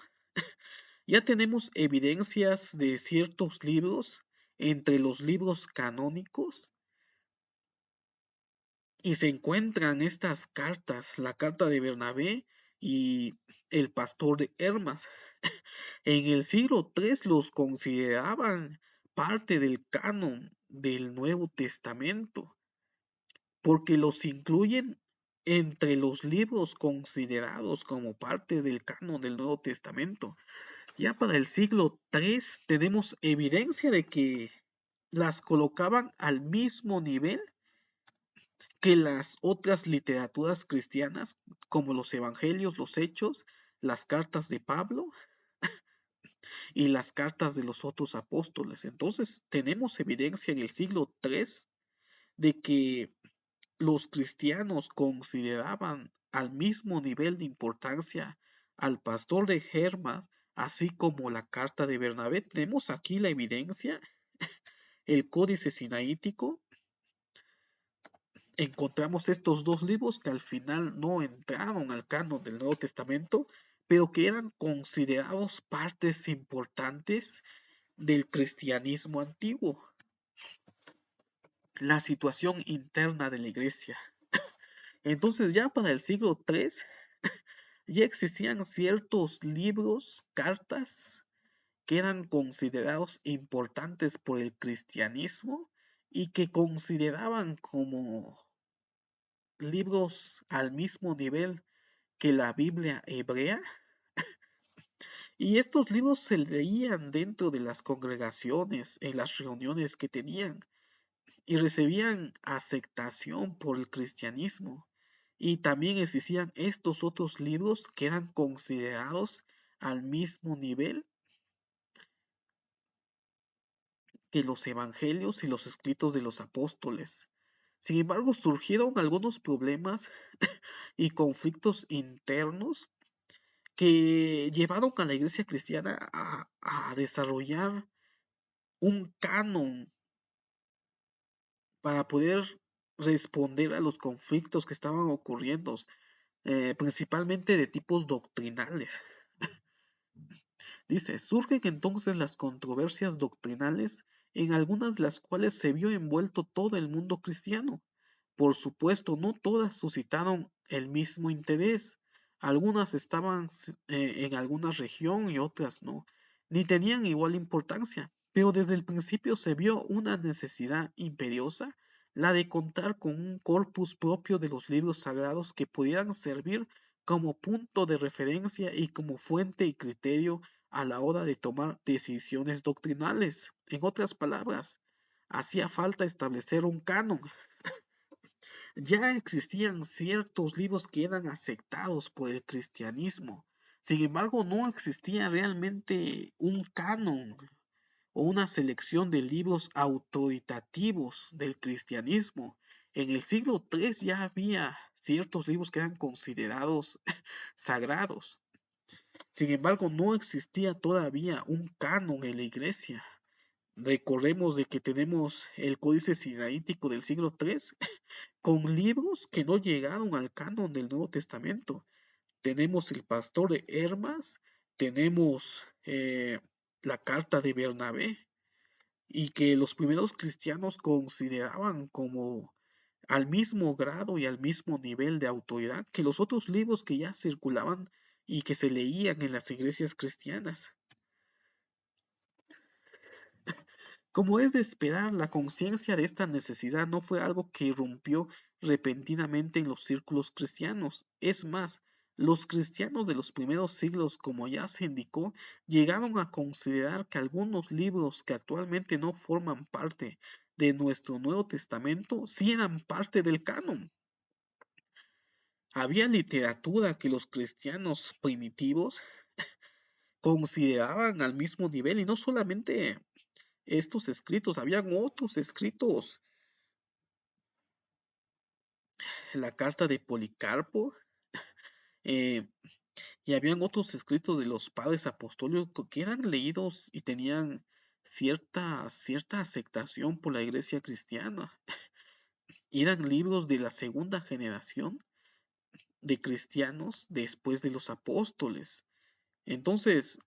ya tenemos evidencias de ciertos libros entre los libros canónicos, y se encuentran estas cartas, la carta de Bernabé y el pastor de Hermas. En el siglo III los consideraban parte del canon del Nuevo Testamento, porque los incluyen entre los libros considerados como parte del canon del Nuevo Testamento. Ya para el siglo III tenemos evidencia de que las colocaban al mismo nivel que las otras literaturas cristianas, como los evangelios, los hechos, las cartas de Pablo y las cartas de los otros apóstoles. Entonces, tenemos evidencia en el siglo III de que los cristianos consideraban al mismo nivel de importancia al pastor de Hermas, así como la carta de Bernabé. Tenemos aquí la evidencia, el Códice Sinaítico. Encontramos estos dos libros que al final no entraron al canon del Nuevo Testamento, pero que eran considerados partes importantes del cristianismo antiguo. La situación interna de la iglesia. Entonces, ya para el siglo III ya existían ciertos libros, cartas, que eran considerados importantes por el cristianismo y que consideraban como libros al mismo nivel que la Biblia hebrea. Y estos libros se leían dentro de las congregaciones, en las reuniones que tenían, y recibían aceptación por el cristianismo. Y también existían estos otros libros que eran considerados al mismo nivel que los evangelios y los escritos de los apóstoles. Sin embargo, surgieron algunos problemas y conflictos internos que llevaron a la iglesia cristiana a desarrollar un canon para poder responder a los conflictos que estaban ocurriendo, principalmente de tipos doctrinales. Dice, surgen entonces las controversias doctrinales, en algunas de las cuales se vio envuelto todo el mundo cristiano. Por supuesto, no todas suscitaron el mismo interés. Algunas estaban en alguna región y otras no, ni tenían igual importancia. Pero desde el principio se vio una necesidad imperiosa, la de contar con un corpus propio de los libros sagrados que pudieran servir como punto de referencia y como fuente y criterio a la hora de tomar decisiones doctrinales. En otras palabras, hacía falta establecer un canon. Ya existían ciertos libros que eran aceptados por el cristianismo. Sin embargo, no existía realmente un canon o una selección de libros autoritativos del cristianismo. En el siglo III ya había ciertos libros que eran considerados sagrados. Sin embargo, no existía todavía un canon en la iglesia. Recordemos de que tenemos el Códice Sinaítico del siglo III con libros que no llegaron al canon del Nuevo Testamento. Tenemos el Pastor de Hermas, tenemos la carta de Bernabé, y que los primeros cristianos consideraban como al mismo grado y al mismo nivel de autoridad que los otros libros que ya circulaban y que se leían en las iglesias cristianas. Como es de esperar, la conciencia de esta necesidad no fue algo que irrumpió repentinamente en los círculos cristianos. Es más, los cristianos de los primeros siglos, como ya se indicó, llegaron a considerar que algunos libros que actualmente no forman parte de nuestro Nuevo Testamento sí eran parte del canon. Había literatura que los cristianos primitivos consideraban al mismo nivel, y no solamente estos escritos, habían otros escritos, la carta de Policarpo, eh, y habían otros escritos de los padres apostólicos que eran leídos y tenían cierta aceptación por la iglesia cristiana. Y eran libros de la segunda generación de cristianos después de los apóstoles. Entonces,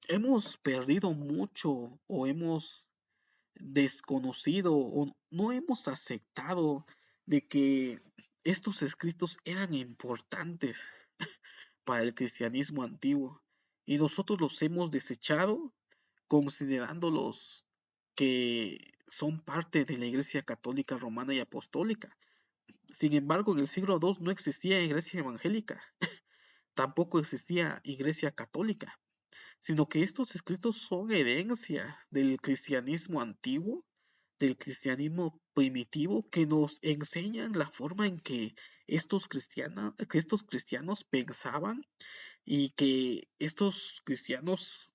hemos perdido mucho o hemos desconocido o no hemos aceptado de que estos escritos eran importantes para el cristianismo antiguo y nosotros los hemos desechado considerándolos que son parte de la Iglesia Católica Romana y Apostólica. Sin embargo, en el siglo II no existía Iglesia Evangélica, tampoco existía Iglesia Católica, sino que estos escritos son herencia del cristianismo antiguo, del cristianismo primitivo, que nos enseñan la forma en que estos cristianos pensaban y que estos cristianos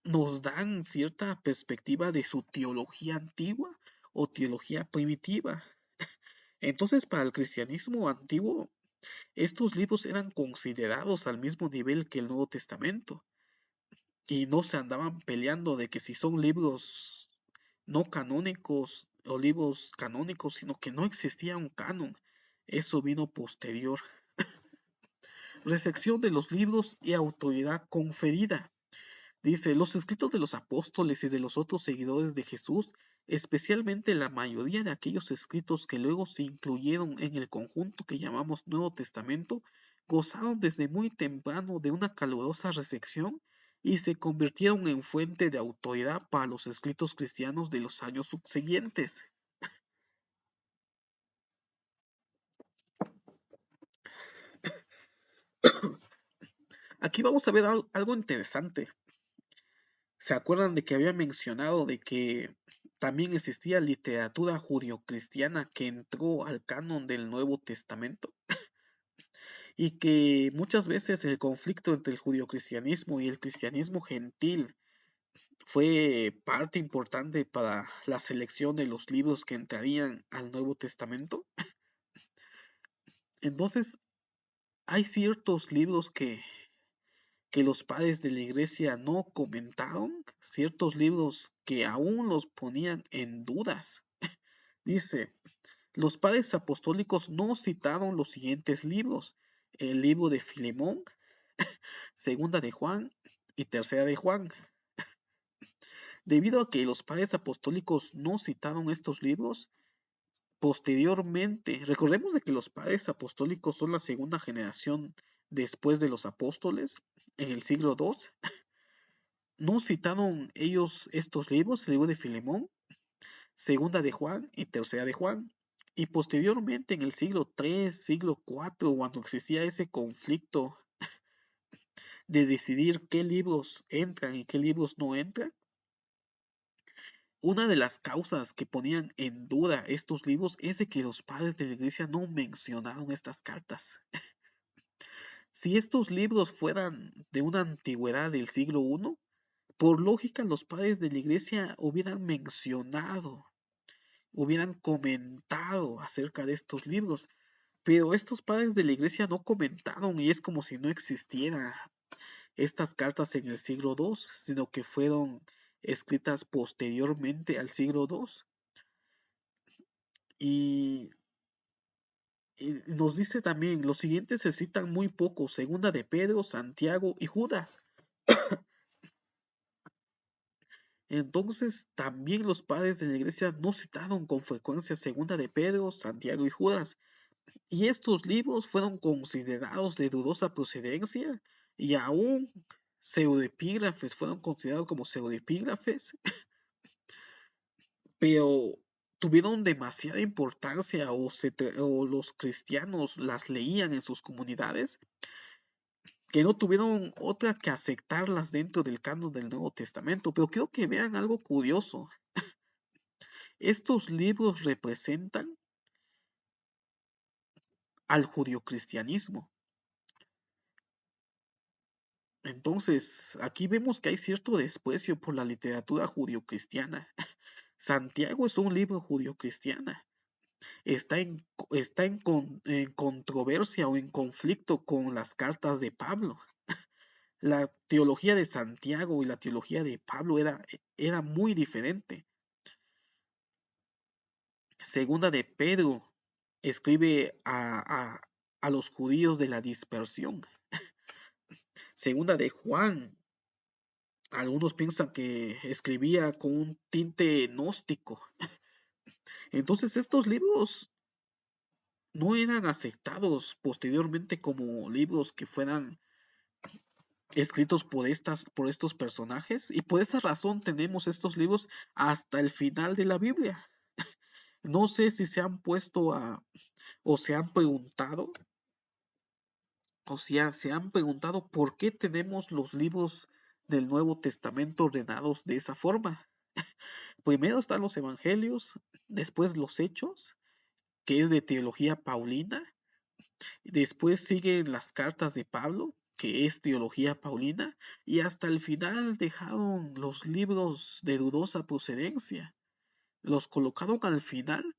nos dan cierta perspectiva de su teología antigua o teología primitiva. Entonces, para el cristianismo antiguo, estos libros eran considerados al mismo nivel que el Nuevo Testamento y no se andaban peleando de que si son libros no canónicos o libros canónicos, sino que no existía un canon. Eso vino posterior. Recepción de los libros y autoridad conferida. Dice, los escritos de los apóstoles y de los otros seguidores de Jesús, especialmente la mayoría de aquellos escritos que luego se incluyeron en el conjunto que llamamos Nuevo Testamento, gozaron desde muy temprano de una calurosa recepción y se convirtieron en fuente de autoridad para los escritos cristianos de los años subsiguientes. Aquí vamos a ver algo interesante. ¿Se acuerdan de que había mencionado de que también existía literatura judio-cristiana que entró al canon del Nuevo Testamento? Y que muchas veces el conflicto entre el judio-cristianismo y el cristianismo gentil fue parte importante para la selección de los libros que entrarían al Nuevo Testamento. Entonces, hay ciertos libros que los padres de la iglesia no comentaron, ciertos libros que aún los ponían en dudas. Dice, los padres apostólicos no citaron los siguientes libros: el libro de Filemón, segunda de Juan y tercera de Juan. Debido a que los padres apostólicos no citaron estos libros, posteriormente, recordemos de que los padres apostólicos son la segunda generación después de los apóstoles en el siglo II. No citaron ellos estos libros, el libro de Filemón, segunda de Juan y tercera de Juan. Y posteriormente en el siglo III, siglo IV, cuando existía ese conflicto de decidir qué libros entran y qué libros no entran, una de las causas que ponían en duda estos libros es de que los padres de la iglesia no mencionaron estas cartas. Si estos libros fueran de una antigüedad del siglo I, por lógica los padres de la iglesia hubieran mencionado, hubieran comentado acerca de estos libros, pero estos padres de la iglesia no comentaron y es como si no existieran estas cartas en el siglo II, sino que fueron escritas posteriormente al siglo II. Y, y nos dice también, los siguientes se citan muy poco: segunda de Pedro, Santiago y Judas. Entonces, también los padres de la iglesia no citaron con frecuencia segunda de Pedro, Santiago y Judas. Y estos libros fueron considerados de dudosa procedencia y aún pseudoepígrafes, fueron considerados como pseudoepígrafes, pero tuvieron demasiada importancia o los cristianos las leían en sus comunidades, que no tuvieron otra que aceptarlas dentro del canon del Nuevo Testamento. Pero quiero que vean algo curioso. Estos libros representan al judio-cristianismo. Entonces, aquí vemos que hay cierto desprecio por la literatura judio-cristiana. Santiago es un libro judio-cristiana. Está en controversia o en conflicto con las cartas de Pablo. La teología de Santiago y la teología de Pablo era muy diferente. Segunda de Pedro escribe a los judíos de la dispersión. Segunda de Juan, algunos piensan que escribía con un tinte gnóstico. Entonces estos libros no eran aceptados posteriormente como libros que fueran escritos por estos personajes, y por esa razón tenemos estos libros hasta el final de la Biblia. No sé si se han puesto o se han preguntado, se han preguntado por qué tenemos los libros del Nuevo Testamento ordenados de esa forma. Primero están los evangelios, después los hechos, que es de teología paulina, después siguen las cartas de Pablo, que es teología paulina, y hasta el final dejaron los libros de dudosa procedencia. Los colocaron al final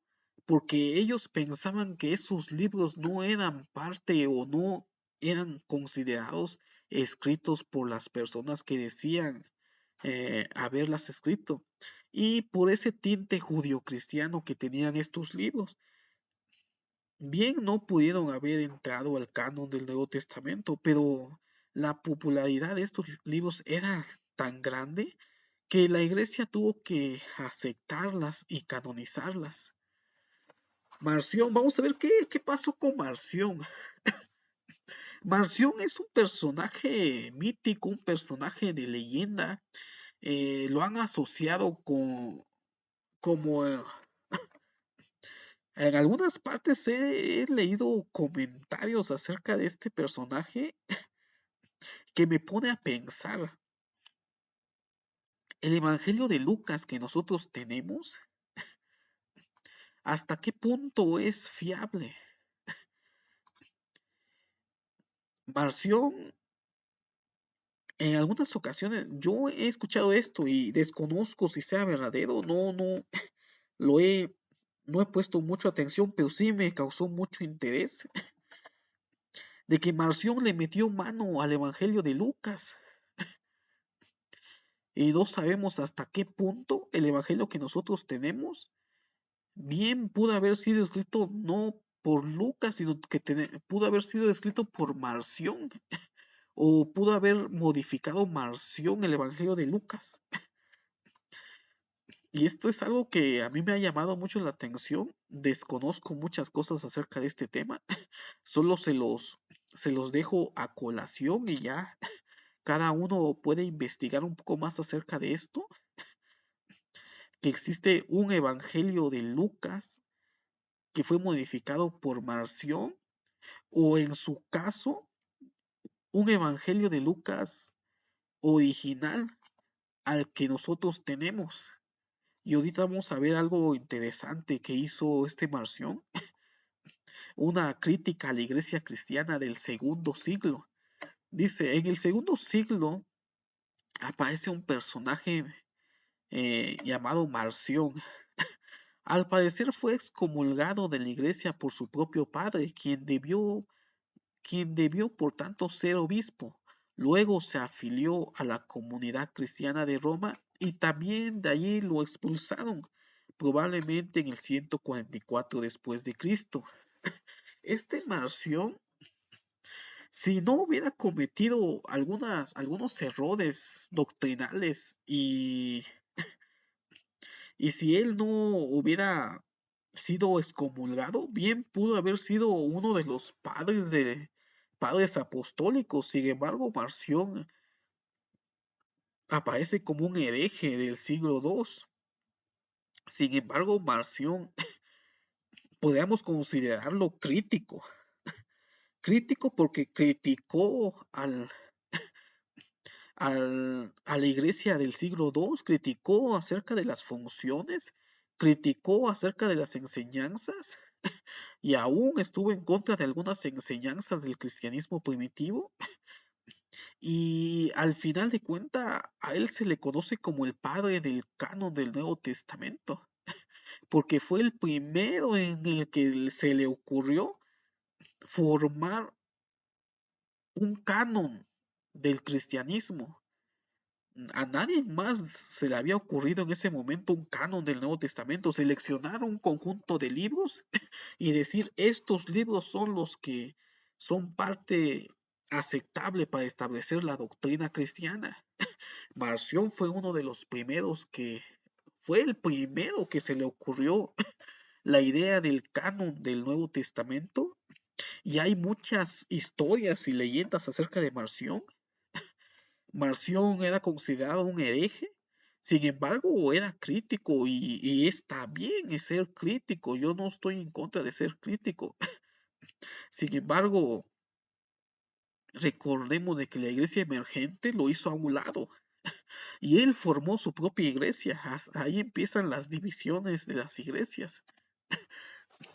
porque ellos pensaban que esos libros no eran parte o no eran considerados escritos por las personas que decían haberlas escrito. Y por ese tinte judio-cristiano que tenían estos libros, bien no pudieron haber entrado al canon del Nuevo Testamento, pero la popularidad de estos libros era tan grande que la iglesia tuvo que aceptarlas y canonizarlas. Marción, vamos a ver qué pasó con Marción. Marción es un personaje mítico, un personaje de leyenda. Lo han asociado como en algunas partes he leído comentarios acerca de este personaje que me pone a pensar. El Evangelio de Lucas que nosotros tenemos, ¿hasta qué punto es fiable? Marción en algunas ocasiones yo he escuchado esto y desconozco si sea verdadero, lo he, no he puesto mucha atención, pero sí me causó mucho interés de que Marción le metió mano al Evangelio de Lucas y no sabemos hasta qué punto el Evangelio que nosotros tenemos bien pudo haber sido escrito no por Lucas, sino que pudo haber sido escrito por Marción o pudo haber modificado Marción el Evangelio de Lucas. Y esto es algo que a mí me ha llamado mucho la atención. Desconozco muchas cosas acerca de este tema. Solo se los dejo a colación y ya cada uno puede investigar un poco más acerca de esto. Que existe un evangelio de Lucas que fue modificado por Marción o en su caso un evangelio de Lucas original al que nosotros tenemos. Y ahorita vamos a ver algo interesante que hizo este Marción, una crítica a la iglesia cristiana del segundo siglo. Dice, en el segundo siglo aparece un personaje llamado Marción. Al parecer fue excomulgado de la iglesia por su propio padre, quien debió por tanto ser obispo. Luego se afilió a la comunidad cristiana de Roma y también de allí lo expulsaron, probablemente en el 144 después de Cristo. Este Marción, si no hubiera cometido algunos errores doctrinales y si él no hubiera sido excomulgado, bien pudo haber sido uno de los padres apostólicos. Sin embargo, Marción aparece como un hereje del siglo II. Sin embargo, Marción podríamos considerarlo crítico. Crítico porque criticó a la iglesia del siglo II, criticó acerca de las funciones, criticó acerca de las enseñanzas y aún estuvo en contra de algunas enseñanzas del cristianismo primitivo. Y al final de cuentas, a él se le conoce como el padre del canon del Nuevo Testamento, porque fue el primero en el que se le ocurrió formar un canon del cristianismo. A nadie más se le había ocurrido en ese momento un canon del Nuevo Testamento, seleccionar un conjunto de libros y decir estos libros son los que son parte aceptable para establecer la doctrina cristiana. Marción fue uno de los primeros fue el primero que se le ocurrió la idea del canon del Nuevo Testamento y hay muchas historias y leyendas acerca de Marción. Marción era considerado un hereje, sin embargo era crítico y está bien ser crítico, yo no estoy en contra de ser crítico. Sin embargo, recordemos de que la iglesia emergente lo hizo a un lado y él formó su propia iglesia. Ahí empiezan las divisiones de las iglesias.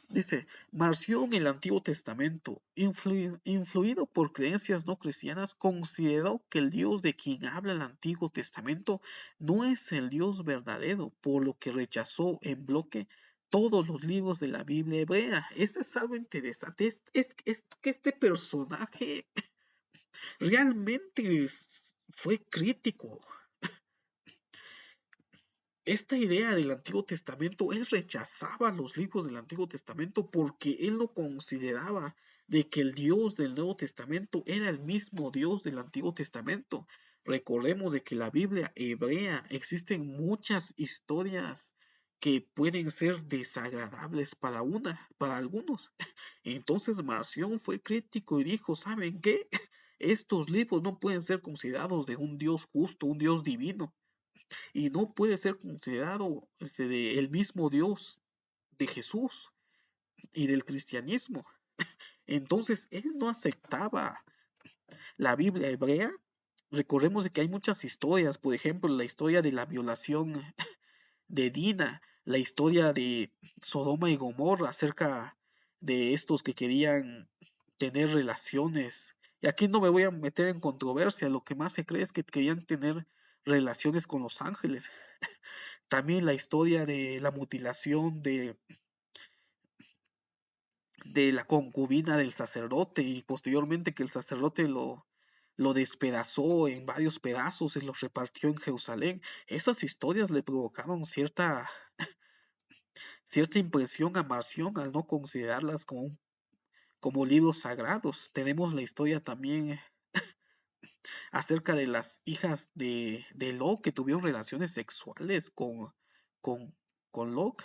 Dice, Marción en el Antiguo Testamento, influido por creencias no cristianas, consideró que el Dios de quien habla el Antiguo Testamento no es el Dios verdadero, por lo que rechazó en bloque todos los libros de la Biblia hebrea. Esto es algo interesante, es que este personaje realmente fue crítico. Esta idea del Antiguo Testamento, él rechazaba los libros del Antiguo Testamento porque él no consideraba de que el Dios del Nuevo Testamento era el mismo Dios del Antiguo Testamento. Recordemos de que la Biblia hebrea existen muchas historias que pueden ser desagradables para algunos. Entonces Marción fue crítico y dijo, ¿saben qué? Estos libros no pueden ser considerados de un Dios justo, un Dios divino y no puede ser considerado el mismo Dios de Jesús y del cristianismo. Entonces, él no aceptaba la Biblia hebrea. Recordemos de que hay muchas historias, por ejemplo, la historia de la violación de Dina, la historia de Sodoma y Gomorra acerca de estos que querían tener relaciones Y aquí no me voy a meter en controversia, lo que más se cree es que querían tener relaciones con los ángeles. También la historia de la mutilación de la concubina del sacerdote y posteriormente que el sacerdote lo despedazó en varios pedazos y los repartió en Jerusalén. Esas historias le provocaron cierta impresión a Marción al no considerarlas como libros sagrados. Tenemos la historia también acerca de las hijas de Lot que tuvieron relaciones sexuales con, con Lot.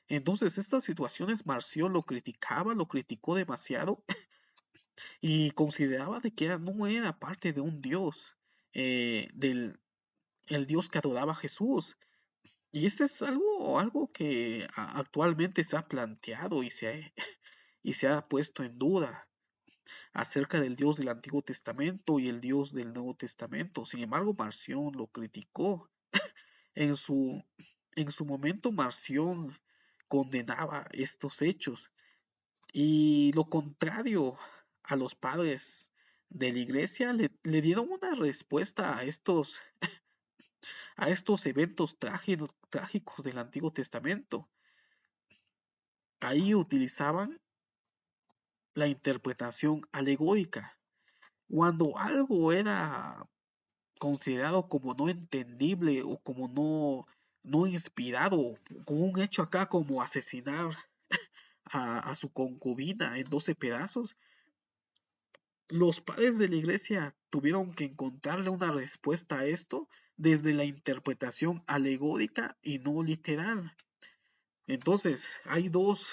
Entonces, estas situaciones Marción lo criticaba, lo criticó demasiado y consideraba de que no era parte de un Dios, del el Dios que adoraba a Jesús. Y este es algo que actualmente se ha planteado y se ha puesto en duda acerca del Dios del Antiguo Testamento y el Dios del Nuevo Testamento. Sin embargo, Marción lo criticó. En su, en su momento, Marción condenaba estos hechos. Y lo contrario a los padres de la iglesia le dieron una respuesta a estos eventos trágicos del Antiguo Testamento. Ahí utilizaban la interpretación alegórica. Cuando algo era considerado como no entendible o como no inspirado, como un hecho acá como asesinar a su concubina en 12 pedazos, los padres de la iglesia tuvieron que encontrarle una respuesta a esto desde la interpretación alegórica y no literal. Entonces, hay dos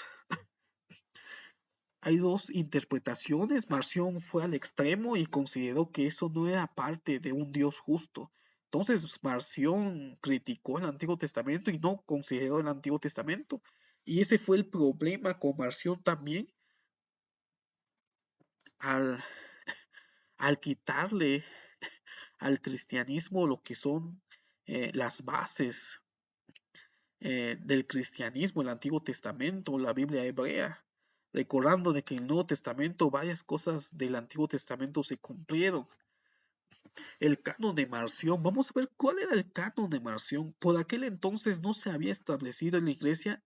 interpretaciones. Marción fue al extremo y consideró que eso no era parte de un Dios justo. Entonces, Marción criticó el Antiguo Testamento y no consideró el Antiguo Testamento. Y ese fue el problema con Marción también al, al quitarle al cristianismo lo que son las bases del cristianismo, el Antiguo Testamento, la Biblia hebrea, recordando de que en el Nuevo Testamento varias cosas del Antiguo Testamento se cumplieron. El canon de Marción, vamos a ver cuál era el canon de Marción. Por aquel entonces no se había establecido en la iglesia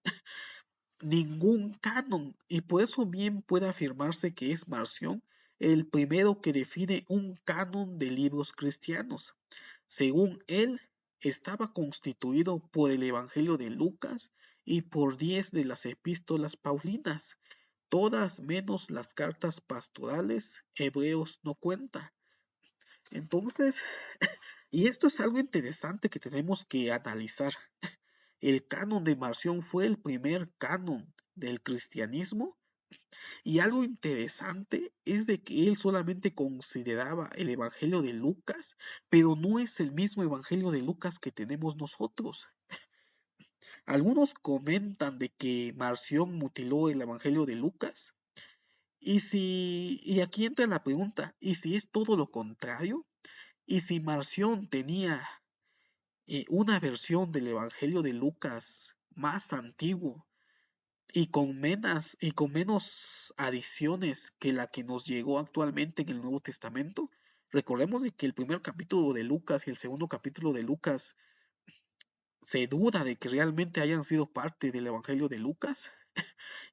ningún canon y por eso bien puede afirmarse que es Marción el primero que define un canon de libros cristianos. Según él, estaba constituido por el Evangelio de Lucas y por 10 de las epístolas paulinas, todas menos las cartas pastorales, Hebreos no cuenta. Entonces, y esto es algo interesante que tenemos que analizar. El canon de Marción fue el primer canon del cristianismo y algo interesante es de que él solamente consideraba el Evangelio de Lucas, pero no es el mismo Evangelio de Lucas que tenemos nosotros. Algunos comentan de que Marción mutiló el Evangelio de Lucas. Y aquí entra la pregunta, ¿y si es todo lo contrario? ¿Y si Marción tenía una versión del Evangelio de Lucas más antiguo y con menos adiciones que la que nos llegó actualmente en el Nuevo Testamento? Recordemos de que el primer capítulo de Lucas y el segundo capítulo de Lucas se duda de que realmente hayan sido parte del Evangelio de Lucas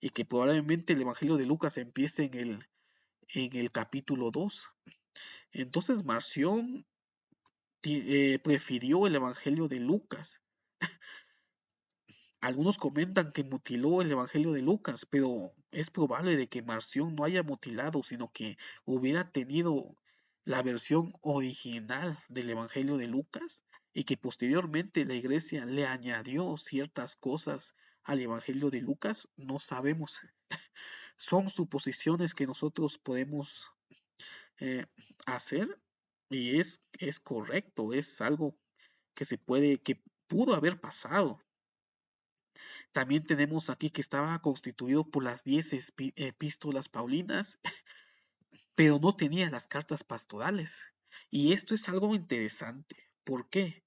y que probablemente el Evangelio de Lucas empiece en el capítulo 2. Entonces Marción prefirió el Evangelio de Lucas. Algunos comentan que mutiló el Evangelio de Lucas, pero es probable de que Marción no haya mutilado, sino que hubiera tenido la versión original del Evangelio de Lucas y que posteriormente la iglesia le añadió ciertas cosas al Evangelio de Lucas. No sabemos. Son suposiciones que nosotros podemos eh, hacer y es correcto, es algo que pudo haber pasado. También tenemos aquí que estaba constituido por las 10 epístolas paulinas, pero no tenía las cartas pastorales. Y esto es algo interesante. ¿Por qué?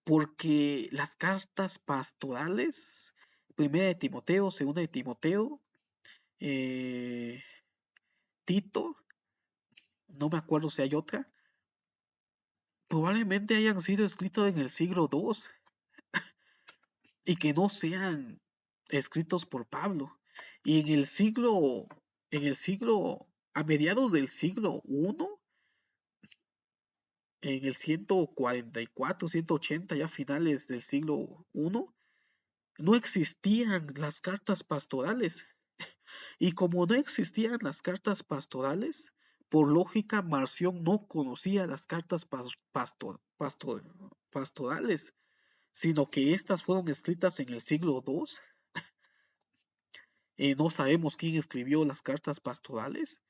Porque las cartas pastorales, primera de Timoteo, segunda de Timoteo, eh, Tito, no me acuerdo si hay otra, probablemente hayan sido escritos en el siglo II y que no sean escritos por Pablo. Y a mediados del siglo I, en el 144, 180, ya finales del siglo I, no existían las cartas pastorales. Y como no existían las cartas pastorales, por lógica, Marción no conocía las cartas pastorales, sino que estas fueron escritas en el siglo II. No sabemos quién escribió las cartas pastorales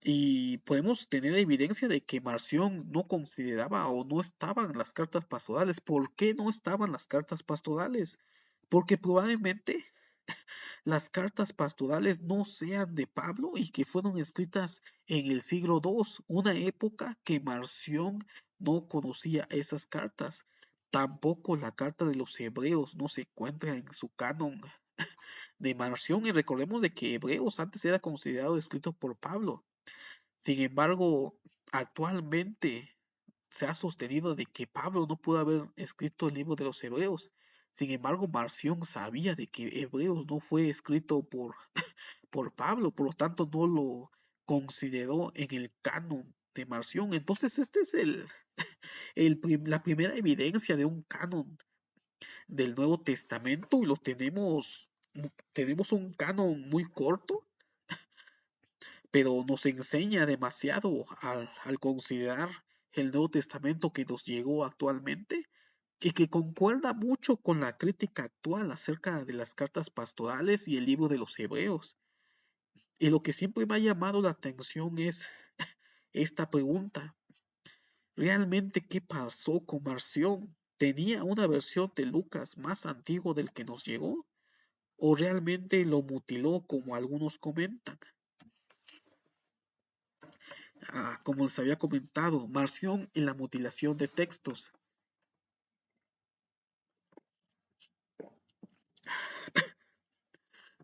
y podemos tener evidencia de que Marción no consideraba o no estaban las cartas pastorales. ¿Por qué no estaban las cartas pastorales? Porque probablemente las cartas pastorales no sean de Pablo y que fueron escritas en el siglo II, una época que Marción no conocía esas cartas. Tampoco la carta de los hebreos no se encuentra en su canon de Marción y recordemos de que Hebreos antes era considerado escrito por Pablo. Sin embargo, actualmente se ha sostenido de que Pablo no pudo haber escrito el libro de los Hebreos. Sin embargo, Marción sabía de que Hebreos no fue escrito por Pablo, por lo tanto no lo consideró en el canon de Marción. Entonces, este es la primera evidencia de un canon del Nuevo Testamento y tenemos un canon muy corto, pero nos enseña demasiado al considerar el Nuevo Testamento que nos llegó actualmente y que concuerda mucho con la crítica actual acerca de las cartas pastorales y el libro de los Hebreos. Y lo que siempre me ha llamado la atención es esta pregunta. ¿Realmente qué pasó con Marción? ¿Tenía una versión de Lucas más antiguo del que nos llegó? ¿O realmente lo mutiló como algunos comentan? Como les había comentado, Marción en la mutilación de textos.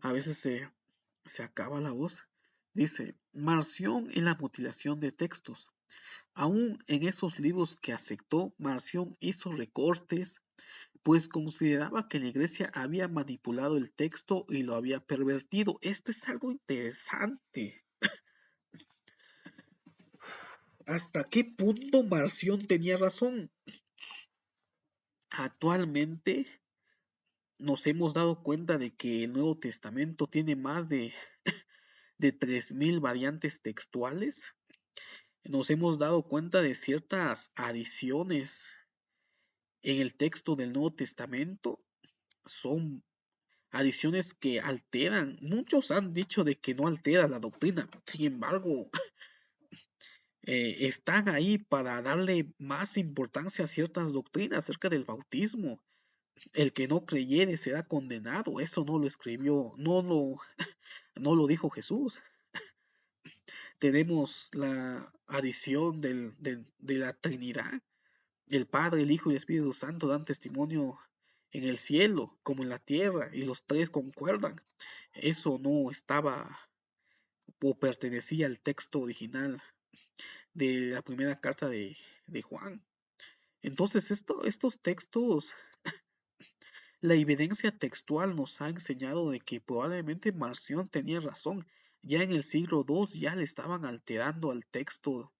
A veces se acaba la voz. Dice, Marción en la mutilación de textos. Aún en esos libros que aceptó, Marción hizo recortes, pues consideraba que la iglesia había manipulado el texto y lo había pervertido. Esto es algo interesante. ¿Hasta qué punto Marción tenía razón? Actualmente nos hemos dado cuenta de que el Nuevo Testamento tiene más de 3000 variantes textuales. Nos hemos dado cuenta de ciertas adiciones en el texto del Nuevo Testamento. Son adiciones que alteran. Muchos han dicho de que no altera la doctrina. Sin embargo, están ahí para darle más importancia a ciertas doctrinas acerca del bautismo. El que no creyere será condenado. Eso no lo escribió, no lo dijo Jesús. Tenemos la adición de la Trinidad. El Padre, el Hijo y el Espíritu Santo dan testimonio en el cielo como en la tierra y los tres concuerdan. Eso no estaba o pertenecía al texto original de la primera carta de Juan. Entonces, estos textos, la evidencia textual nos ha enseñado de que probablemente Marción tenía razón. Ya en el siglo II ya le estaban alterando al texto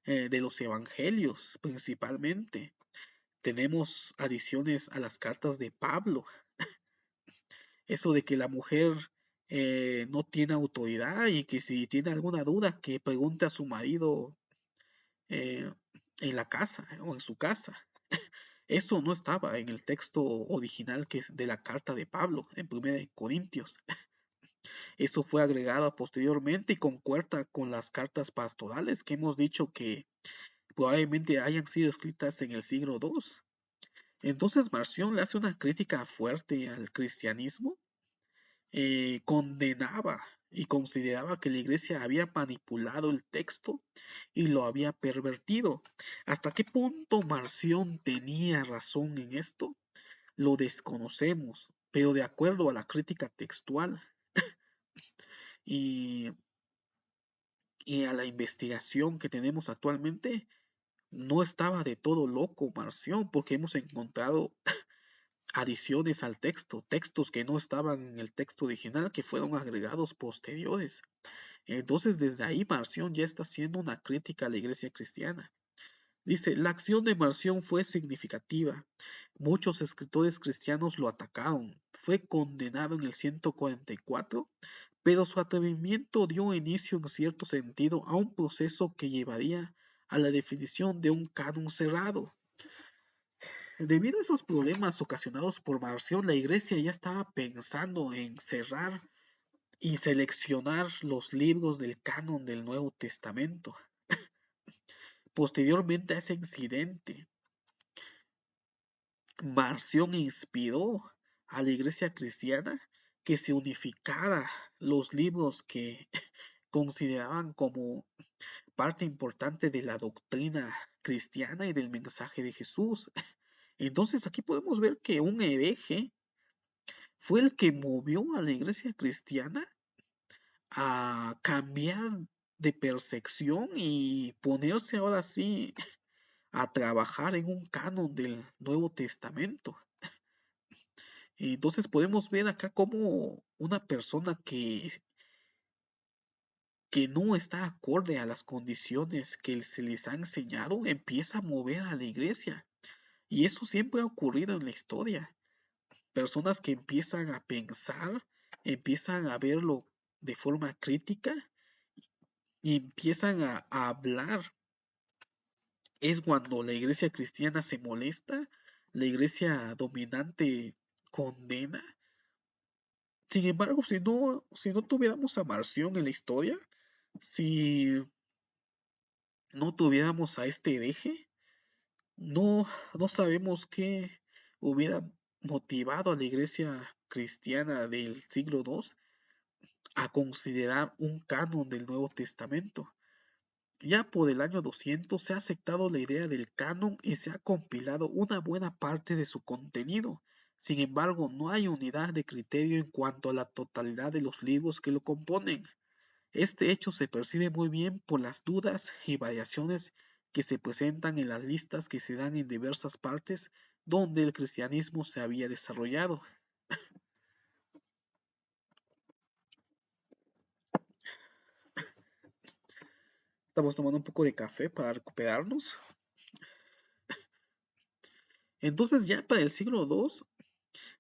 de los evangelios principalmente. Tenemos adiciones a las cartas de Pablo. Eso de que la mujer no tiene autoridad y que si tiene alguna duda que pregunte a su marido eh, en la casa o en su casa. Eso no estaba en el texto original que es de la carta de Pablo en 1 Corintios. Eso fue agregado posteriormente y concuerda con las cartas pastorales que hemos dicho que probablemente hayan sido escritas en el siglo II. Entonces Marción le hace una crítica fuerte al cristianismo, condenaba y consideraba que la iglesia había manipulado el texto y lo había pervertido. ¿Hasta qué punto Marción tenía razón en esto? Lo desconocemos, pero de acuerdo a la crítica textual y y a la investigación que tenemos actualmente, no estaba de todo loco Marción, porque hemos encontrado adiciones al texto, textos que no estaban en el texto original que fueron agregados posteriores. Entonces, desde ahí Marción ya está haciendo una crítica a la iglesia cristiana. Dice, la acción de Marción fue significativa. Muchos escritores cristianos lo atacaron. Fue condenado en el 144, pero su atrevimiento dio inicio en cierto sentido a un proceso que llevaría a la definición de un canon cerrado. Debido a esos problemas ocasionados por Marción, la iglesia ya estaba pensando en cerrar y seleccionar los libros del canon del Nuevo Testamento. Posteriormente a ese incidente, Marción inspiró a la iglesia cristiana que se unificara los libros que consideraban como parte importante de la doctrina cristiana y del mensaje de Jesús. Entonces aquí podemos ver que un hereje fue el que movió a la iglesia cristiana a cambiar de percepción y ponerse ahora sí a trabajar en un canon del Nuevo Testamento. Entonces podemos ver acá como una persona que no está acorde a las condiciones que se les ha enseñado empieza a mover a la iglesia. Y eso siempre ha ocurrido en la historia. Personas que empiezan a pensar, empiezan a verlo de forma crítica y empiezan a hablar. Es cuando la iglesia cristiana se molesta, la iglesia dominante condena. Sin embargo, si no tuviéramos a Marción en la historia, si no tuviéramos a este hereje, no, no sabemos qué hubiera motivado a la iglesia cristiana del siglo II a considerar un canon del Nuevo Testamento. Ya por el año 200 se ha aceptado la idea del canon y se ha compilado una buena parte de su contenido. Sin embargo, no hay unidad de criterio en cuanto a la totalidad de los libros que lo componen. Este hecho se percibe muy bien por las dudas y variaciones que se presentan en las listas que se dan en diversas partes donde el cristianismo se había desarrollado. Estamos tomando un poco de café para recuperarnos. Entonces ya para el siglo II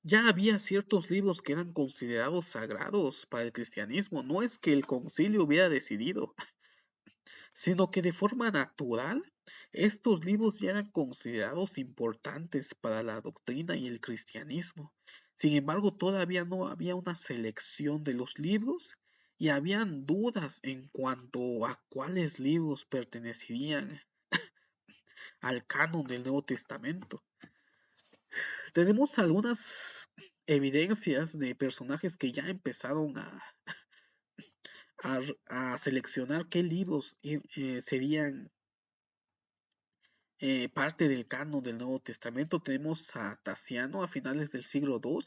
ya había ciertos libros que eran considerados sagrados para el cristianismo. No es que el concilio hubiera decidido, sino que de forma natural estos libros ya eran considerados importantes para la doctrina y el cristianismo. Sin embargo, todavía no había una selección de los libros y habían dudas en cuanto a cuáles libros pertenecerían al canon del Nuevo Testamento. Tenemos algunas evidencias de personajes que ya empezaron a seleccionar qué libros serían parte del canon del Nuevo Testamento. Tenemos a Tasiano a finales del siglo II.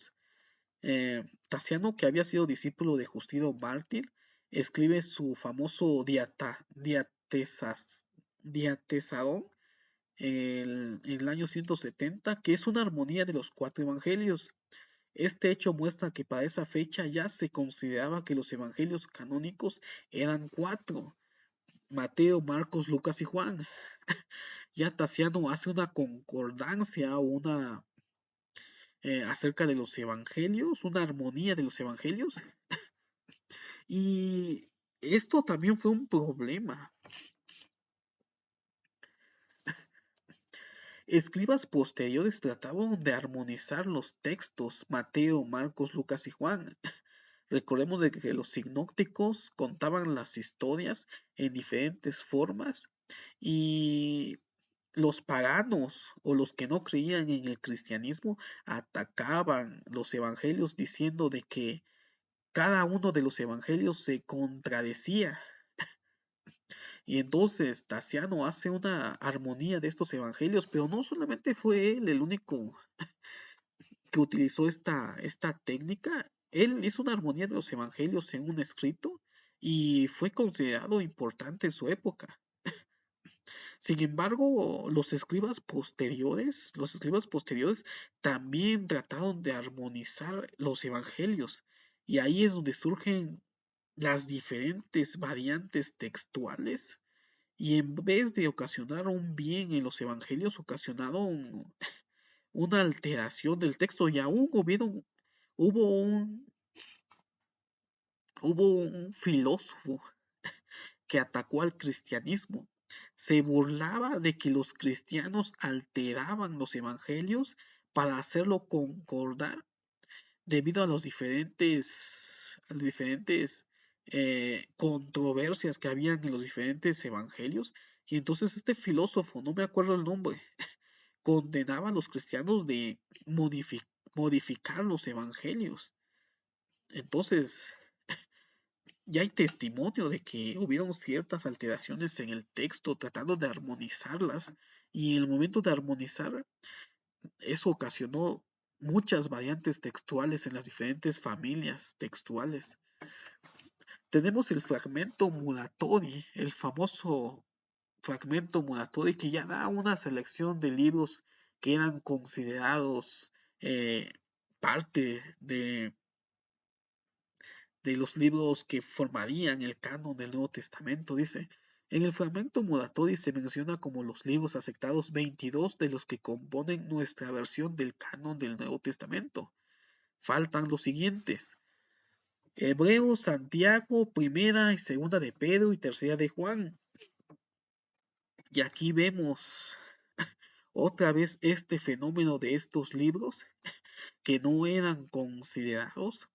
Tasiano, que había sido discípulo de Justino Mártir, escribe su famoso Diatesadón en el año 170, que es una armonía de los cuatro evangelios. Este hecho muestra que para esa fecha ya se consideraba que los evangelios canónicos eran cuatro: Mateo, Marcos, Lucas y Juan. Ya Tasiano hace una concordancia o una acerca de los evangelios, una armonía de los evangelios. Y esto también fue un problema. Escribas posteriores trataban de armonizar los textos Mateo, Marcos, Lucas y Juan. Recordemos de que los sinópticos contaban las historias en diferentes formas y los paganos o los que no creían en el cristianismo atacaban los evangelios diciendo de que cada uno de los evangelios se contradecía. Y entonces Tasiano hace una armonía de estos evangelios, pero no solamente fue él el único que utilizó esta técnica. Él hizo una armonía de los evangelios en un escrito y fue considerado importante en su época. Sin embargo, los escribas posteriores también trataron de armonizar los evangelios, y ahí es donde surgen las diferentes variantes textuales, y en vez de ocasionar un bien en los evangelios, ocasionaron una alteración del texto, y aún hubo un, hubo un filósofo que atacó al cristianismo. Se burlaba de que los cristianos alteraban los evangelios para hacerlo concordar debido a las diferentes controversias que habían en los diferentes evangelios. Y entonces este filósofo, no me acuerdo el nombre, condenaba a los cristianos de modificar los evangelios. Entonces, ya hay testimonio de que hubieron ciertas alteraciones en el texto tratando de armonizarlas, y en el momento de armonizar eso ocasionó muchas variantes textuales en las diferentes familias textuales. Tenemos el fragmento Muratori, el famoso fragmento Muratori, que ya da una selección de libros que eran considerados parte de los libros que formarían el canon del Nuevo Testamento. Dice, en el fragmento Muratori se menciona como los libros aceptados 22 de los que componen nuestra versión del canon del Nuevo Testamento. Faltan los siguientes: Hebreos, Santiago, Primera y Segunda de Pedro y Tercera de Juan. Y aquí vemos otra vez este fenómeno de estos libros que no eran considerados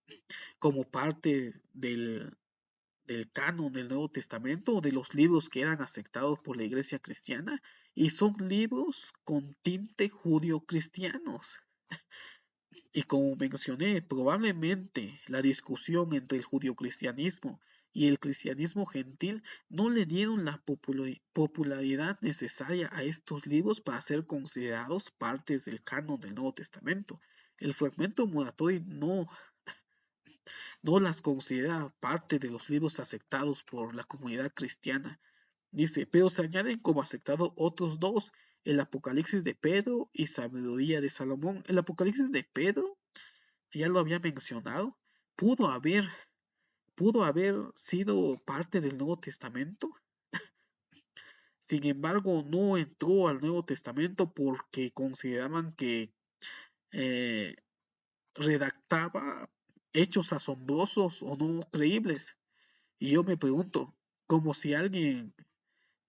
como parte del canon del Nuevo Testamento, o de los libros que eran aceptados por la Iglesia cristiana, y son libros con tinte judío-cristianos. Y como mencioné, probablemente la discusión entre el judio-cristianismo y el cristianismo gentil no le dieron la popularidad necesaria a estos libros para ser considerados partes del canon del Nuevo Testamento. El fragmento Muratori no las considera parte de los libros aceptados por la comunidad cristiana. Dice, pero se añaden como aceptados otros dos: el Apocalipsis de Pedro y Sabiduría de Salomón. El Apocalipsis de Pedro, ya lo había mencionado, pudo haber, pudo haber sido parte del Nuevo Testamento. Sin embargo, no entró al Nuevo Testamento porque consideraban que eh, redactaba hechos asombrosos o no creíbles. Y yo me pregunto, como si alguien,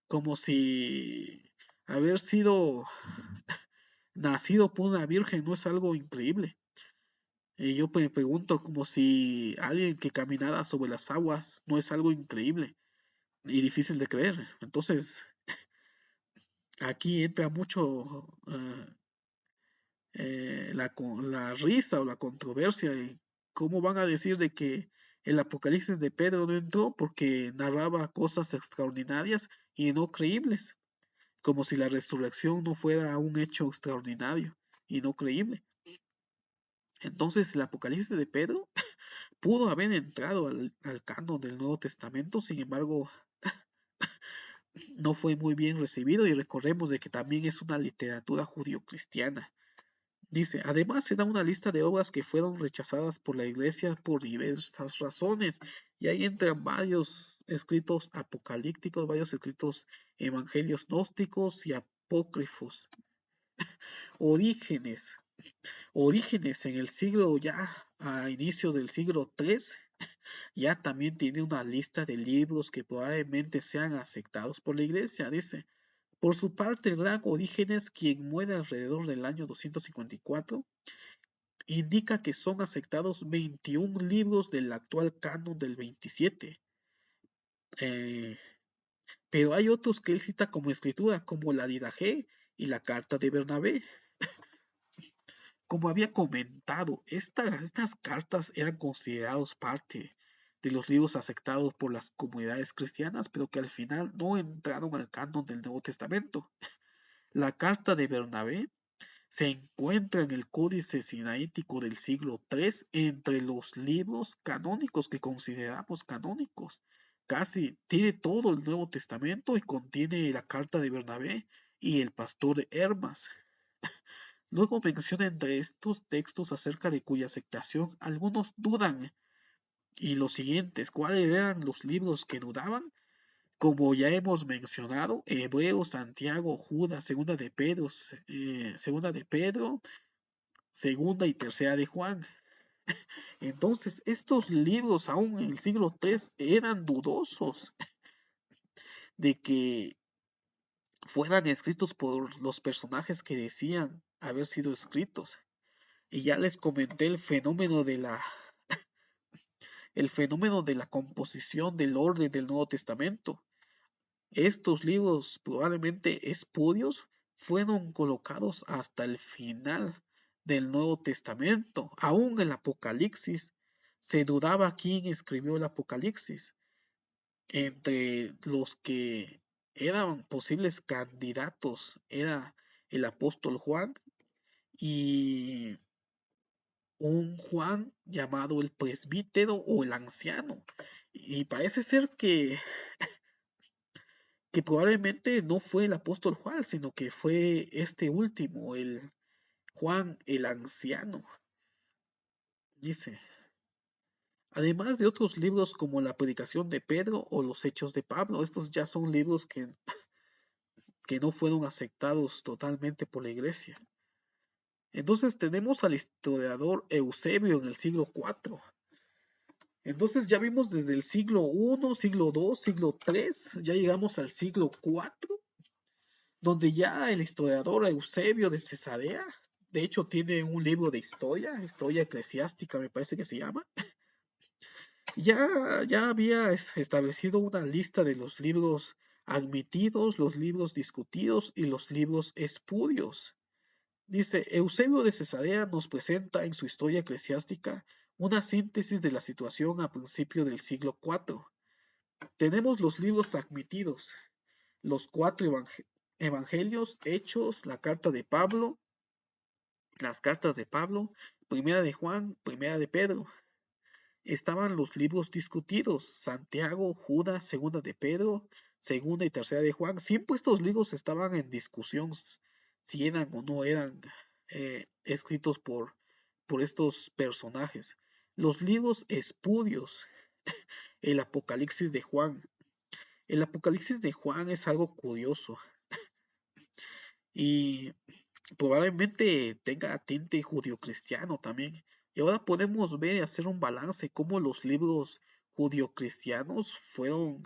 como si haber sido nacido por una virgen no es algo increíble. Y yo me pregunto, como si alguien que caminara sobre las aguas no es algo increíble y difícil de creer. Entonces, aquí entra mucho la risa o la controversia. Y ¿cómo van a decir de que el Apocalipsis de Pedro no entró porque narraba cosas extraordinarias y no creíbles? Como si la resurrección no fuera un hecho extraordinario y no creíble. Entonces, el Apocalipsis de Pedro pudo haber entrado al canon del Nuevo Testamento, sin embargo, no fue muy bien recibido, y recordemos de que también es una literatura judío-cristiana. Dice, además se da una lista de obras que fueron rechazadas por la Iglesia por diversas razones, y ahí entran varios escritos apocalípticos, varios escritos evangelios gnósticos y apócrifos. Orígenes. Orígenes en el siglo ya a inicios del siglo III ya también tiene una lista de libros que probablemente sean aceptados por la Iglesia. Dice, por su parte, el gran Orígenes, quien muere alrededor del año 254, indica que son aceptados 21 libros del actual canon del 27. Eh, pero hay otros que él cita como escritura, como la Didaje y la Carta de Bernabé. Como había comentado, estas cartas eran consideradas parte de los libros aceptados por las comunidades cristianas, pero que al final no entraron al canon del Nuevo Testamento. La carta de Bernabé se encuentra en el Códice Sinaítico del siglo III entre los libros canónicos que consideramos canónicos. casi tiene todo el Nuevo Testamento y contiene la carta de Bernabé y el pastor de Hermas. Luego menciona entre estos textos acerca de cuya aceptación algunos dudan. Y los siguientes, ¿cuáles eran los libros que dudaban? Como ya hemos mencionado, Hebreos, Santiago, Judas, Segunda de Pedro, Segunda y Tercera de Juan. Entonces, estos libros aún en el siglo III eran dudosos de que fueran escritos por los personajes que decían haber sido escritos. Y ya les comenté el fenómeno de la composición del orden del Nuevo Testamento. Estos libros, probablemente espurios, fueron colocados hasta el final del Nuevo Testamento. Aún el Apocalipsis, se dudaba quién escribió el Apocalipsis. Entre los que eran posibles candidatos era el apóstol Juan y un Juan llamado el presbítero o el anciano. Y parece ser que probablemente no fue el apóstol Juan, sino que fue este último, el Juan el anciano. Dice, además de otros libros como la predicación de Pedro o los hechos de Pablo, estos ya son libros que no fueron aceptados totalmente por la iglesia. Entonces tenemos al historiador Eusebio en el siglo IV. Entonces ya vimos desde el siglo I, siglo II, siglo III, ya llegamos al siglo IV, donde ya el historiador Eusebio de Cesarea, de hecho tiene un libro de historia eclesiástica me parece que se llama, ya había establecido una lista de los libros admitidos, los libros discutidos y los libros espurios. Dice, Eusebio de Cesarea nos presenta en su historia eclesiástica una síntesis de la situación a principio del siglo IV. Tenemos los libros admitidos, los 4 evangelios, Hechos, la carta de Pablo, las cartas de Pablo, Primera de Juan, Primera de Pedro. Estaban los libros discutidos, Santiago, Judas, Segunda de Pedro, Segunda y Tercera de Juan. Siempre estos libros estaban en discusión si eran o no eran escritos por estos personajes. Los libros espurios, el Apocalipsis de Juan. El Apocalipsis de Juan es algo curioso y probablemente tenga tinte judio-cristiano también. Y ahora podemos ver y hacer un balance cómo los libros judio-cristianos fueron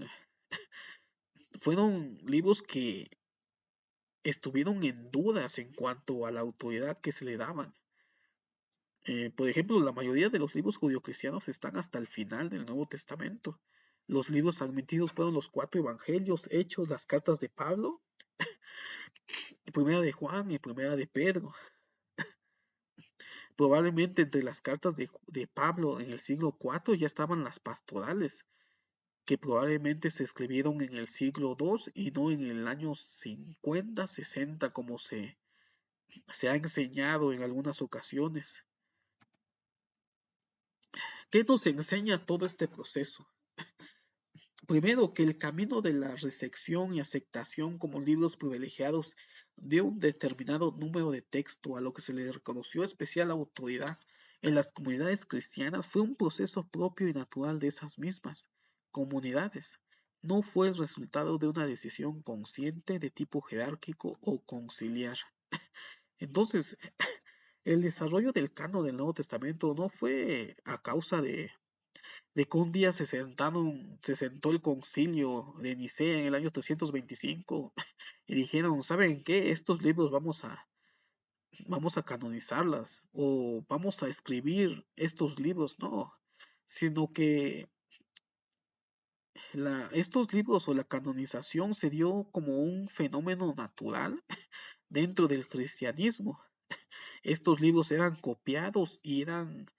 libros que estuvieron en dudas en cuanto a la autoridad que se le daban. Por ejemplo, la mayoría de los libros judio-cristianos están hasta el final del Nuevo Testamento. Los libros admitidos fueron los 4 evangelios, Hechos, las cartas de Pablo, Primera de Juan y Primera de Pedro. Probablemente entre las cartas de Pablo en el siglo IV ya estaban las pastorales, que probablemente se escribieron en el siglo II y no en el año 50, 60 como se ha enseñado en algunas ocasiones. ¿Qué nos enseña todo este proceso? Primero, que el camino de la recepción y aceptación como libros privilegiados de un determinado número de texto a lo que se le reconoció especial autoridad en las comunidades cristianas fue un proceso propio y natural de esas mismas comunidades. No fue el resultado de una decisión consciente de tipo jerárquico o conciliar. Entonces, el desarrollo del canon del Nuevo Testamento no fue a causa de que un día se sentó el concilio de Nicea en el año 325 y dijeron, ¿saben qué? Estos libros vamos a canonizarlas o vamos a escribir estos libros, no, sino que estos libros o la canonización se dio como un fenómeno natural dentro del cristianismo. Estos libros eran copiados y eran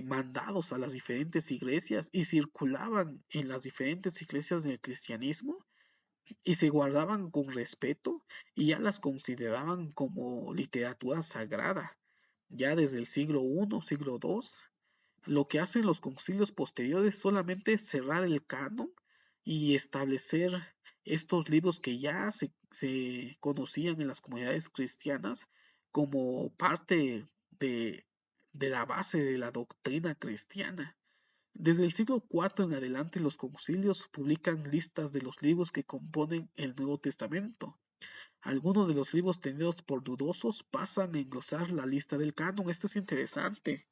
mandados a las diferentes iglesias y circulaban en las diferentes iglesias del cristianismo y se guardaban con respeto y ya las consideraban como literatura sagrada. Ya desde el siglo I, siglo II, lo que hacen los concilios posteriores solamente es cerrar el canon y establecer estos libros que ya se conocían en las comunidades cristianas como parte de, de la base de la doctrina cristiana. Desde el siglo IV en adelante, los concilios publican listas de los libros que componen el Nuevo Testamento. Algunos de los libros tenidos por dudosos pasan a englosar la lista del canon. Esto es interesante.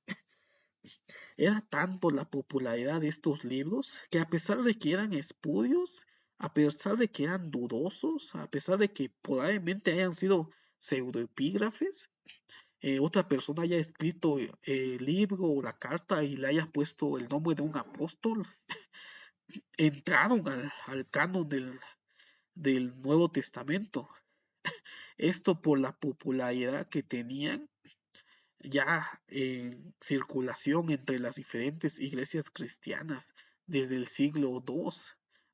Era tanto la popularidad de estos libros que, a pesar de que eran espurios, a pesar de que eran dudosos, a pesar de que probablemente hayan sido pseudoepígrafes, otra persona haya escrito el libro o la carta y le haya puesto el nombre de un apóstol, entraron al canon del Nuevo Testamento. Esto por la popularidad que tenían ya en circulación entre las diferentes iglesias cristianas desde el siglo II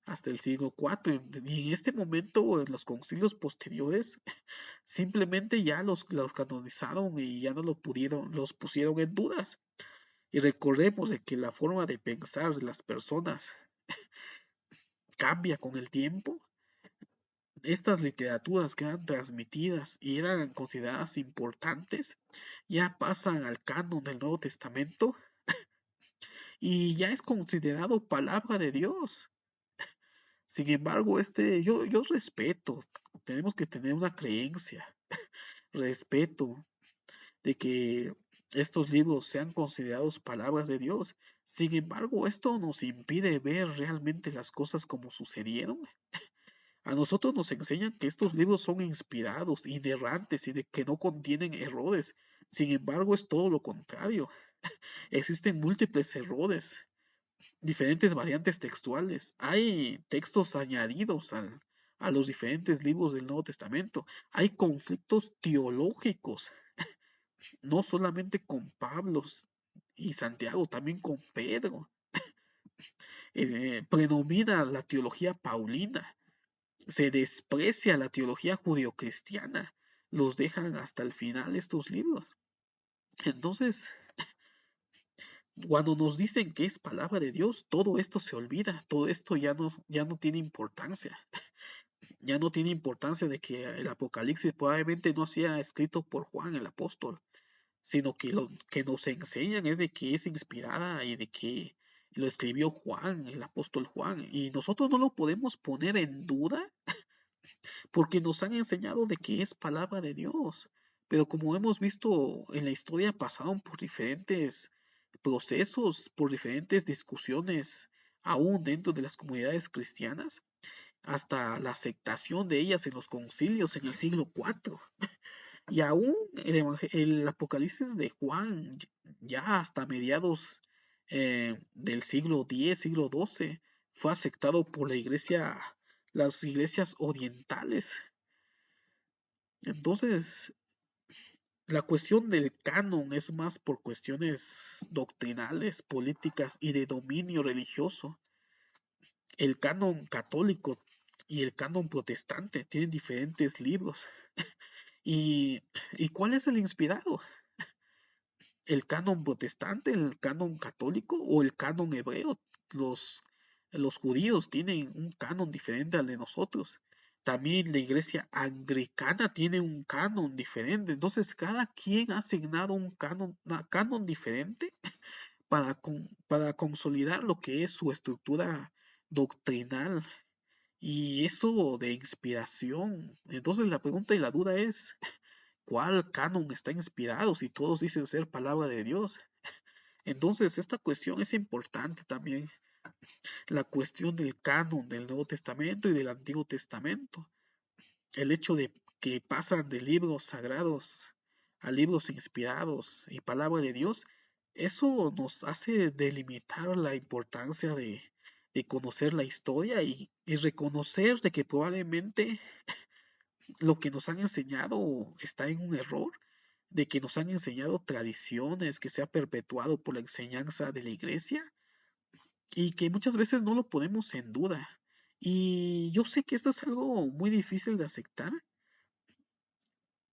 hasta el siglo IV. Y en este momento, en los concilios posteriores, simplemente ya los canonizaron y ya no lo pudieron, los pusieron en dudas. Y recordemos de que la forma de pensar de las personas cambia con el tiempo. Estas literaturas que eran transmitidas y eran consideradas importantes ya pasan al canon del Nuevo Testamento y ya es considerado palabra de Dios. Sin embargo, yo respeto, tenemos que tener una creencia, respeto de que estos libros sean considerados palabras de Dios. Sin embargo, esto nos impide ver realmente las cosas como sucedieron. A nosotros nos enseñan que estos libros son inspirados, inerrantes y de que no contienen errores. Sin embargo, es todo lo contrario. Existen múltiples errores, diferentes variantes textuales. Hay textos añadidos a los diferentes libros del Nuevo Testamento. Hay conflictos teológicos, no solamente con Pablo y Santiago, también con Pedro. Predomina la teología paulina. Se desprecia la teología judio-cristiana. Los dejan hasta el final estos libros. Entonces, cuando nos dicen que es palabra de Dios, todo esto se olvida, todo esto ya no tiene importancia. Ya no tiene importancia de que el Apocalipsis probablemente no sea escrito por Juan el apóstol, sino que lo que nos enseñan es de que es inspirada y de que lo escribió Juan, el apóstol Juan, y nosotros no lo podemos poner en duda porque nos han enseñado de que es palabra de Dios. Pero como hemos visto en la historia, pasaron por diferentes procesos, por diferentes discusiones, aún dentro de las comunidades cristianas, hasta la aceptación de ellas en los concilios en el siglo IV. Y aún el Apocalipsis de Juan, ya hasta mediados del siglo X, siglo XII, fue aceptado por la iglesia, las iglesias orientales. Entonces, la cuestión del canon es más por cuestiones doctrinales, políticas y de dominio religioso. El canon católico y el canon protestante tienen diferentes libros. ¿Y, ¿y cuál es el inspirado? ¿El canon protestante, el canon católico o el canon hebreo? Los, los judíos tienen un canon diferente al de nosotros. También la iglesia anglicana tiene un canon diferente. Entonces, cada quien ha asignado un canon diferente para consolidar lo que es su estructura doctrinal y eso de inspiración. Entonces, la pregunta y la duda es, ¿cuál canon está inspirado si todos dicen ser palabra de Dios? Entonces, esta cuestión es importante también, la cuestión del canon del Nuevo Testamento y del Antiguo Testamento. El hecho de que pasan de libros sagrados a libros inspirados y palabra de Dios, eso nos hace delimitar la importancia de conocer la historia y reconocer de que probablemente lo que nos han enseñado está en un error, de que nos han enseñado tradiciones que se ha perpetuado por la enseñanza de la iglesia y que muchas veces no lo ponemos en duda. Y yo sé que esto es algo muy difícil de aceptar,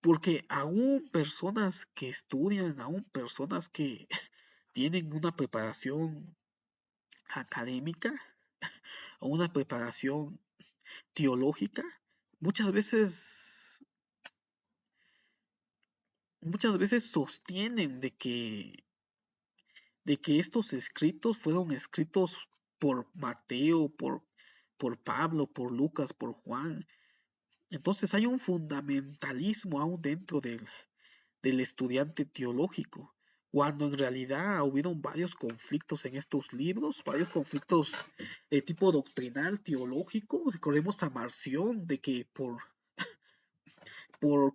porque aún personas que estudian, aún personas que tienen una preparación académica, o una preparación teológica, muchas veces, muchas veces sostienen de que estos escritos fueron escritos por Mateo, por Pablo, por Lucas, por Juan. Entonces hay un fundamentalismo aún dentro del estudiante teológico, cuando en realidad hubieron varios conflictos en estos libros, varios conflictos de tipo doctrinal, teológico. Recordemos a Marción de que por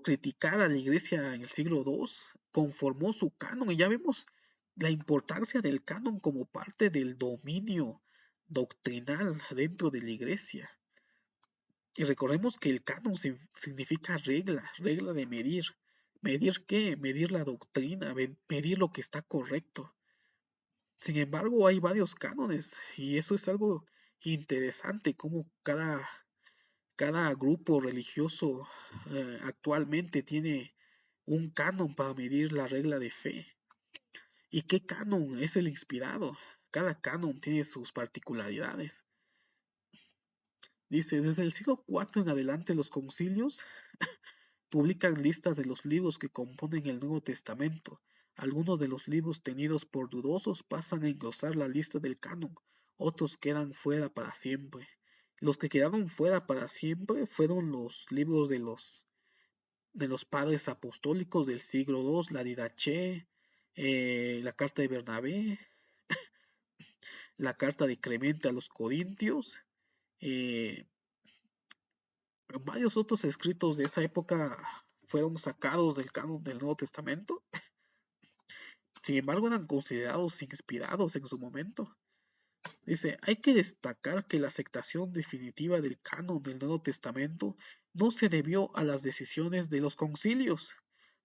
criticar a la iglesia en el siglo II, conformó su canon y ya vemos la importancia del canon como parte del dominio doctrinal dentro de la iglesia. Y recordemos que el canon significa regla, regla de medir. ¿Medir qué? Medir la doctrina, medir lo que está correcto. Sin embargo, hay varios cánones y eso es algo interesante, como cada grupo religioso actualmente tiene un canon para medir la regla de fe. ¿Y qué canon es el inspirado? Cada canon tiene sus particularidades. Dice, desde el siglo IV en adelante los concilios publican listas de los libros que componen el Nuevo Testamento. Algunos de los libros tenidos por dudosos pasan a engrosar la lista del canon, otros quedan fuera para siempre. Los que quedaron fuera para siempre fueron los libros de los padres apostólicos del siglo II, la Didache, la carta de Bernabé, la carta de Clemente a los Corintios, eh, varios otros escritos de esa época fueron sacados del canon del Nuevo Testamento. Sin embargo, eran considerados inspirados en su momento. Dice, hay que destacar que la aceptación definitiva del canon del Nuevo Testamento no se debió a las decisiones de los concilios.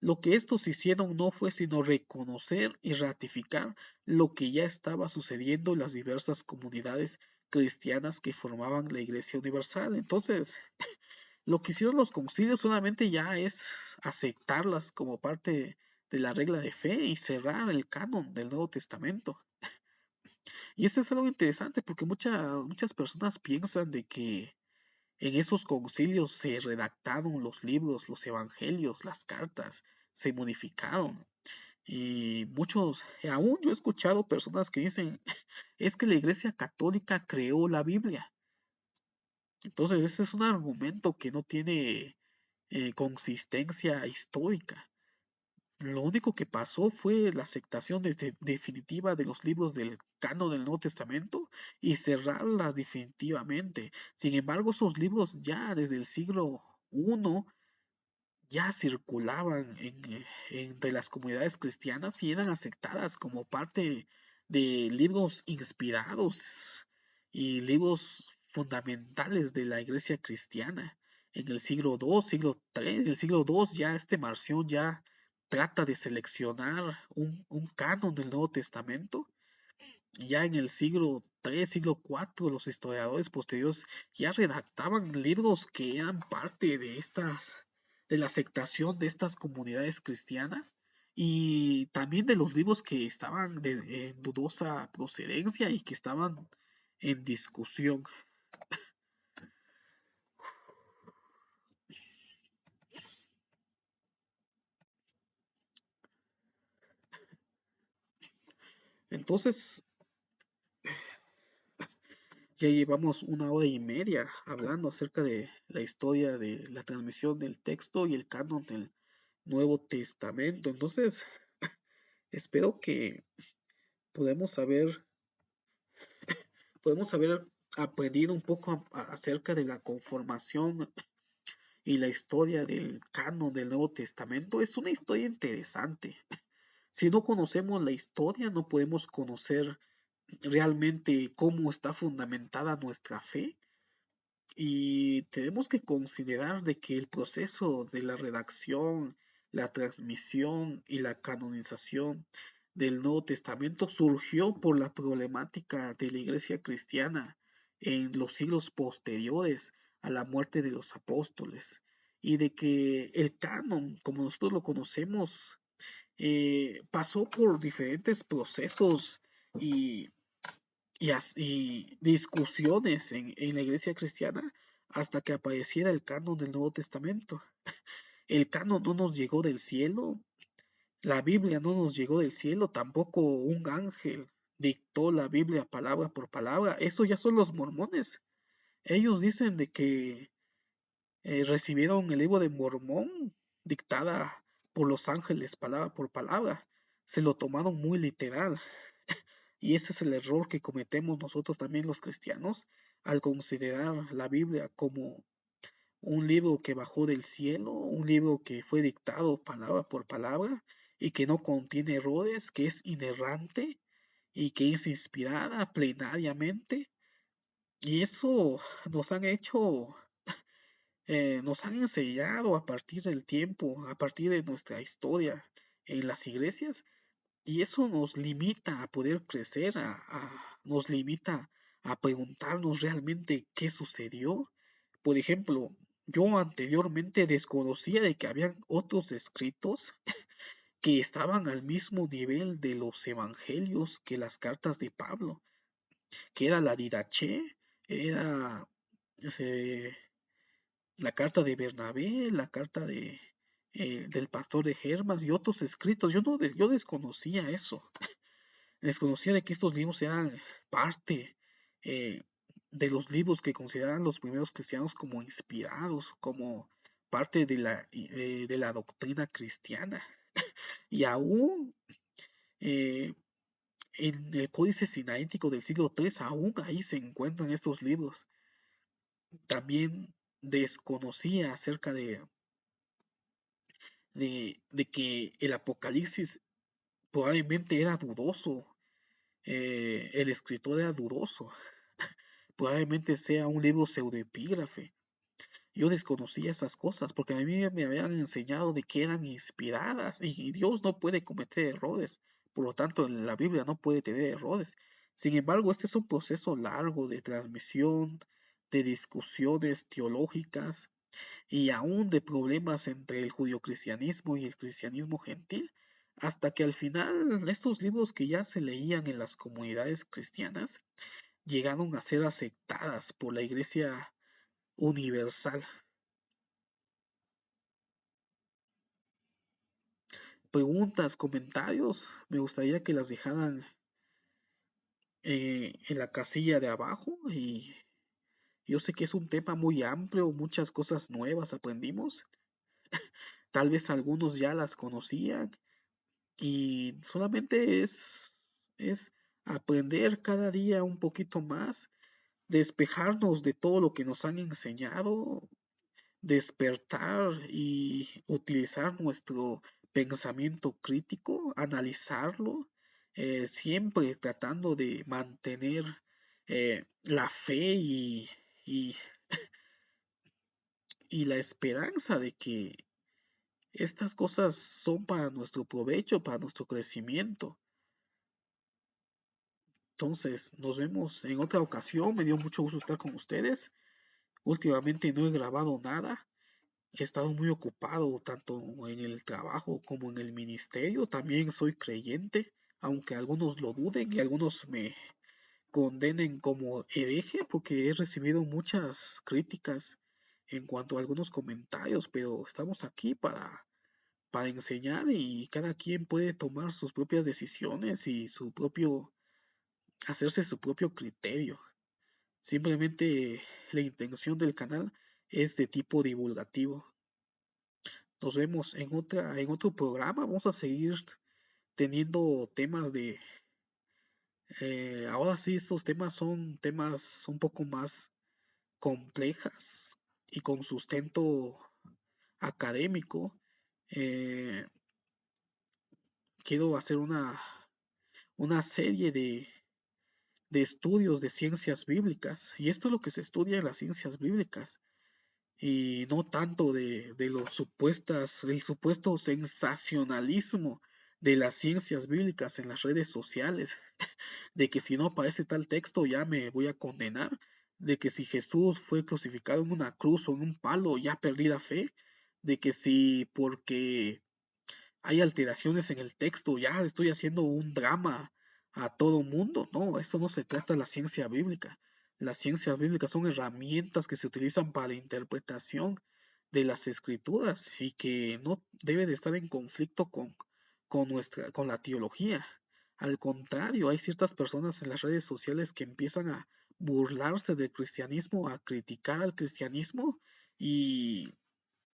Lo que estos hicieron no fue sino reconocer y ratificar lo que ya estaba sucediendo en las diversas comunidades cristianas que formaban la Iglesia Universal. Entonces, lo que hicieron los concilios solamente ya es aceptarlas como parte de la regla de fe y cerrar el canon del Nuevo Testamento. Y esto es algo interesante porque muchas personas piensan de que en esos concilios se redactaron los libros, los evangelios, las cartas, se modificaron. Y muchos, aún yo he escuchado personas que dicen, es que la Iglesia Católica creó la Biblia. Entonces ese es un argumento que no tiene consistencia histórica. Lo único que pasó fue la aceptación definitiva de los libros del canon del Nuevo Testamento y cerrarlas definitivamente. Sin embargo, esos libros ya desde el siglo I ya circulaban entre las comunidades cristianas y eran aceptadas como parte de libros inspirados y libros fundamentales de la iglesia cristiana. En el siglo II, siglo III, en el siglo II ya Marción ya trata de seleccionar un canon del Nuevo Testamento. Ya en el siglo III, siglo IV, los historiadores posteriores ya redactaban libros que eran parte de la aceptación de estas comunidades cristianas y también de los libros que estaban en dudosa procedencia y que estaban en discusión. Entonces, ya llevamos 1 hora y media hablando acerca de la historia de la transmisión del texto y el canon del Nuevo Testamento. Entonces, espero que podemos haber aprendido un poco acerca de la conformación y la historia del canon del Nuevo Testamento. Es una historia interesante. Si no conocemos la historia, no podemos conocer realmente cómo está fundamentada nuestra fe. Y tenemos que considerar de que el proceso de la redacción, la transmisión y la canonización del Nuevo Testamento surgió por la problemática de la Iglesia cristiana en los siglos posteriores a la muerte de los apóstoles y de que el canon, como nosotros lo conocemos, pasó por diferentes procesos y y discusiones en la iglesia cristiana hasta que apareciera el canon del Nuevo Testamento. El canon no nos llegó del cielo, la Biblia no nos llegó del cielo, tampoco un ángel dictó la Biblia palabra por palabra. Eso ya son los mormones. Ellos dicen de que recibieron el libro de Mormón dictada por los ángeles palabra por palabra. Se lo tomaron muy literal. Y ese es el error que cometemos nosotros también los cristianos al considerar la Biblia como un libro que bajó del cielo, un libro que fue dictado palabra por palabra y que no contiene errores, que es inerrante y que es inspirada plenariamente. Y eso nos han hecho, nos han enseñado a partir del tiempo, a partir de nuestra historia en las iglesias, y eso nos limita a poder crecer, nos limita a preguntarnos realmente qué sucedió. Por ejemplo, yo anteriormente desconocía de que habían otros escritos que estaban al mismo nivel de los evangelios que las cartas de Pablo, que era la Didaché, era eh, la carta de Bernabé, la carta del pastor de Hermas y otros escritos. Yo desconocía eso. Desconocía de que estos libros eran parte eh, de los libros que consideraban los primeros cristianos como inspirados, como parte de la doctrina cristiana. Y aún eh, en el Códice Sinaítico del siglo III, aún ahí se encuentran estos libros. También desconocía acerca de que el Apocalipsis probablemente era dudoso, el escritor era dudoso, probablemente sea un libro pseudoepígrafe. Yo desconocía esas cosas porque a mí me habían enseñado de que eran inspiradas y Dios no puede cometer errores. Por lo tanto, la Biblia no puede tener errores. Sin embargo, este es un proceso largo de transmisión, de discusiones teológicas y aún de problemas entre el judio-cristianismo y el cristianismo gentil, hasta que al final estos libros que ya se leían en las comunidades cristianas llegaron a ser aceptadas por la Iglesia universal. Preguntas, comentarios, me gustaría que las dejaran en la casilla de abajo. Y yo sé que es un tema muy amplio, muchas cosas nuevas aprendimos, tal vez algunos ya las conocían y solamente es aprender cada día un poquito más, despejarnos de todo lo que nos han enseñado, despertar y utilizar nuestro pensamiento crítico, analizarlo, siempre tratando de mantener la fe y, y la esperanza de que estas cosas son para nuestro provecho, para nuestro crecimiento. Entonces, nos vemos en otra ocasión. Me dio mucho gusto estar con ustedes. Últimamente no he grabado nada. He estado muy ocupado tanto en el trabajo como en el ministerio. También soy creyente, aunque algunos lo duden y algunos me condenen como hereje porque he recibido muchas críticas en cuanto a algunos comentarios, pero estamos aquí para enseñar y cada quien puede tomar sus propias decisiones y hacerse su propio criterio. Simplemente la intención del canal es de tipo divulgativo. Nos vemos en otro programa. Vamos a seguir teniendo temas ahora sí, estos temas son temas un poco más complejas y con sustento académico. Eh, quiero hacer una serie de estudios de ciencias bíblicas. Y esto es lo que se estudia en las ciencias bíblicas. Y no tanto de el supuesto sensacionalismo de las ciencias bíblicas en las redes sociales, de que si no aparece tal texto ya me voy a condenar, de que si Jesús fue crucificado en una cruz o en un palo ya perdí la fe, de que si porque hay alteraciones en el texto ya estoy haciendo un drama a todo mundo. No, eso no se trata de la ciencia bíblica. Las ciencias bíblicas son herramientas que se utilizan para la interpretación de las escrituras y que no debe de estar en conflicto con la teología. Al contrario, hay ciertas personas en las redes sociales que empiezan a burlarse del cristianismo, a criticar al cristianismo y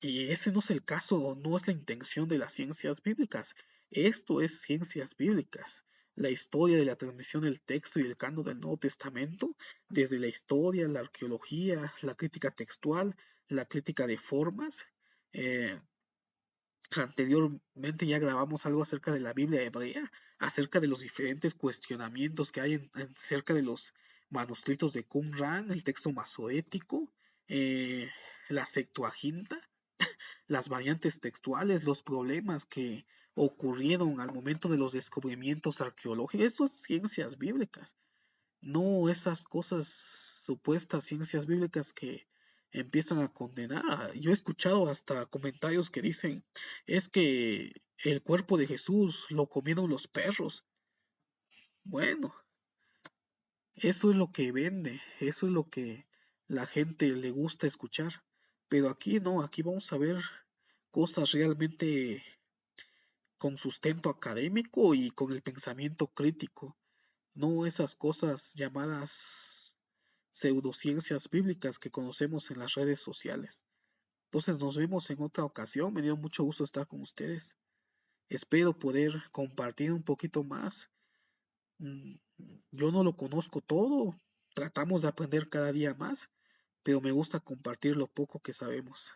ese no es el caso, no es la intención de las ciencias bíblicas. Esto es ciencias bíblicas. La historia de la transmisión del texto y el canon del Nuevo Testamento, desde la historia, la arqueología, la crítica textual, la crítica de formas. eh, Anteriormente ya grabamos algo acerca de la Biblia hebrea, acerca de los diferentes cuestionamientos que hay acerca de los manuscritos de Qumran, el texto masoético, la Septuaginta, las variantes textuales, los problemas que ocurrieron al momento de los descubrimientos arqueológicos. Esto es ciencias bíblicas, no esas cosas, supuestas ciencias bíblicas que empiezan a condenar. Yo he escuchado hasta comentarios que dicen, es que el cuerpo de Jesús lo comieron los perros. Bueno, eso es lo que vende, eso es lo que la gente le gusta escuchar. Pero aquí no, aquí vamos a ver cosas realmente con sustento académico y con el pensamiento crítico, no esas cosas llamadas pseudociencias bíblicas que conocemos en las redes sociales. Entonces nos vemos en otra ocasión, me dio mucho gusto estar con ustedes. Espero poder compartir un poquito más. Mm, Yo no lo conozco todo, tratamos de aprender cada día más, pero me gusta compartir lo poco que sabemos.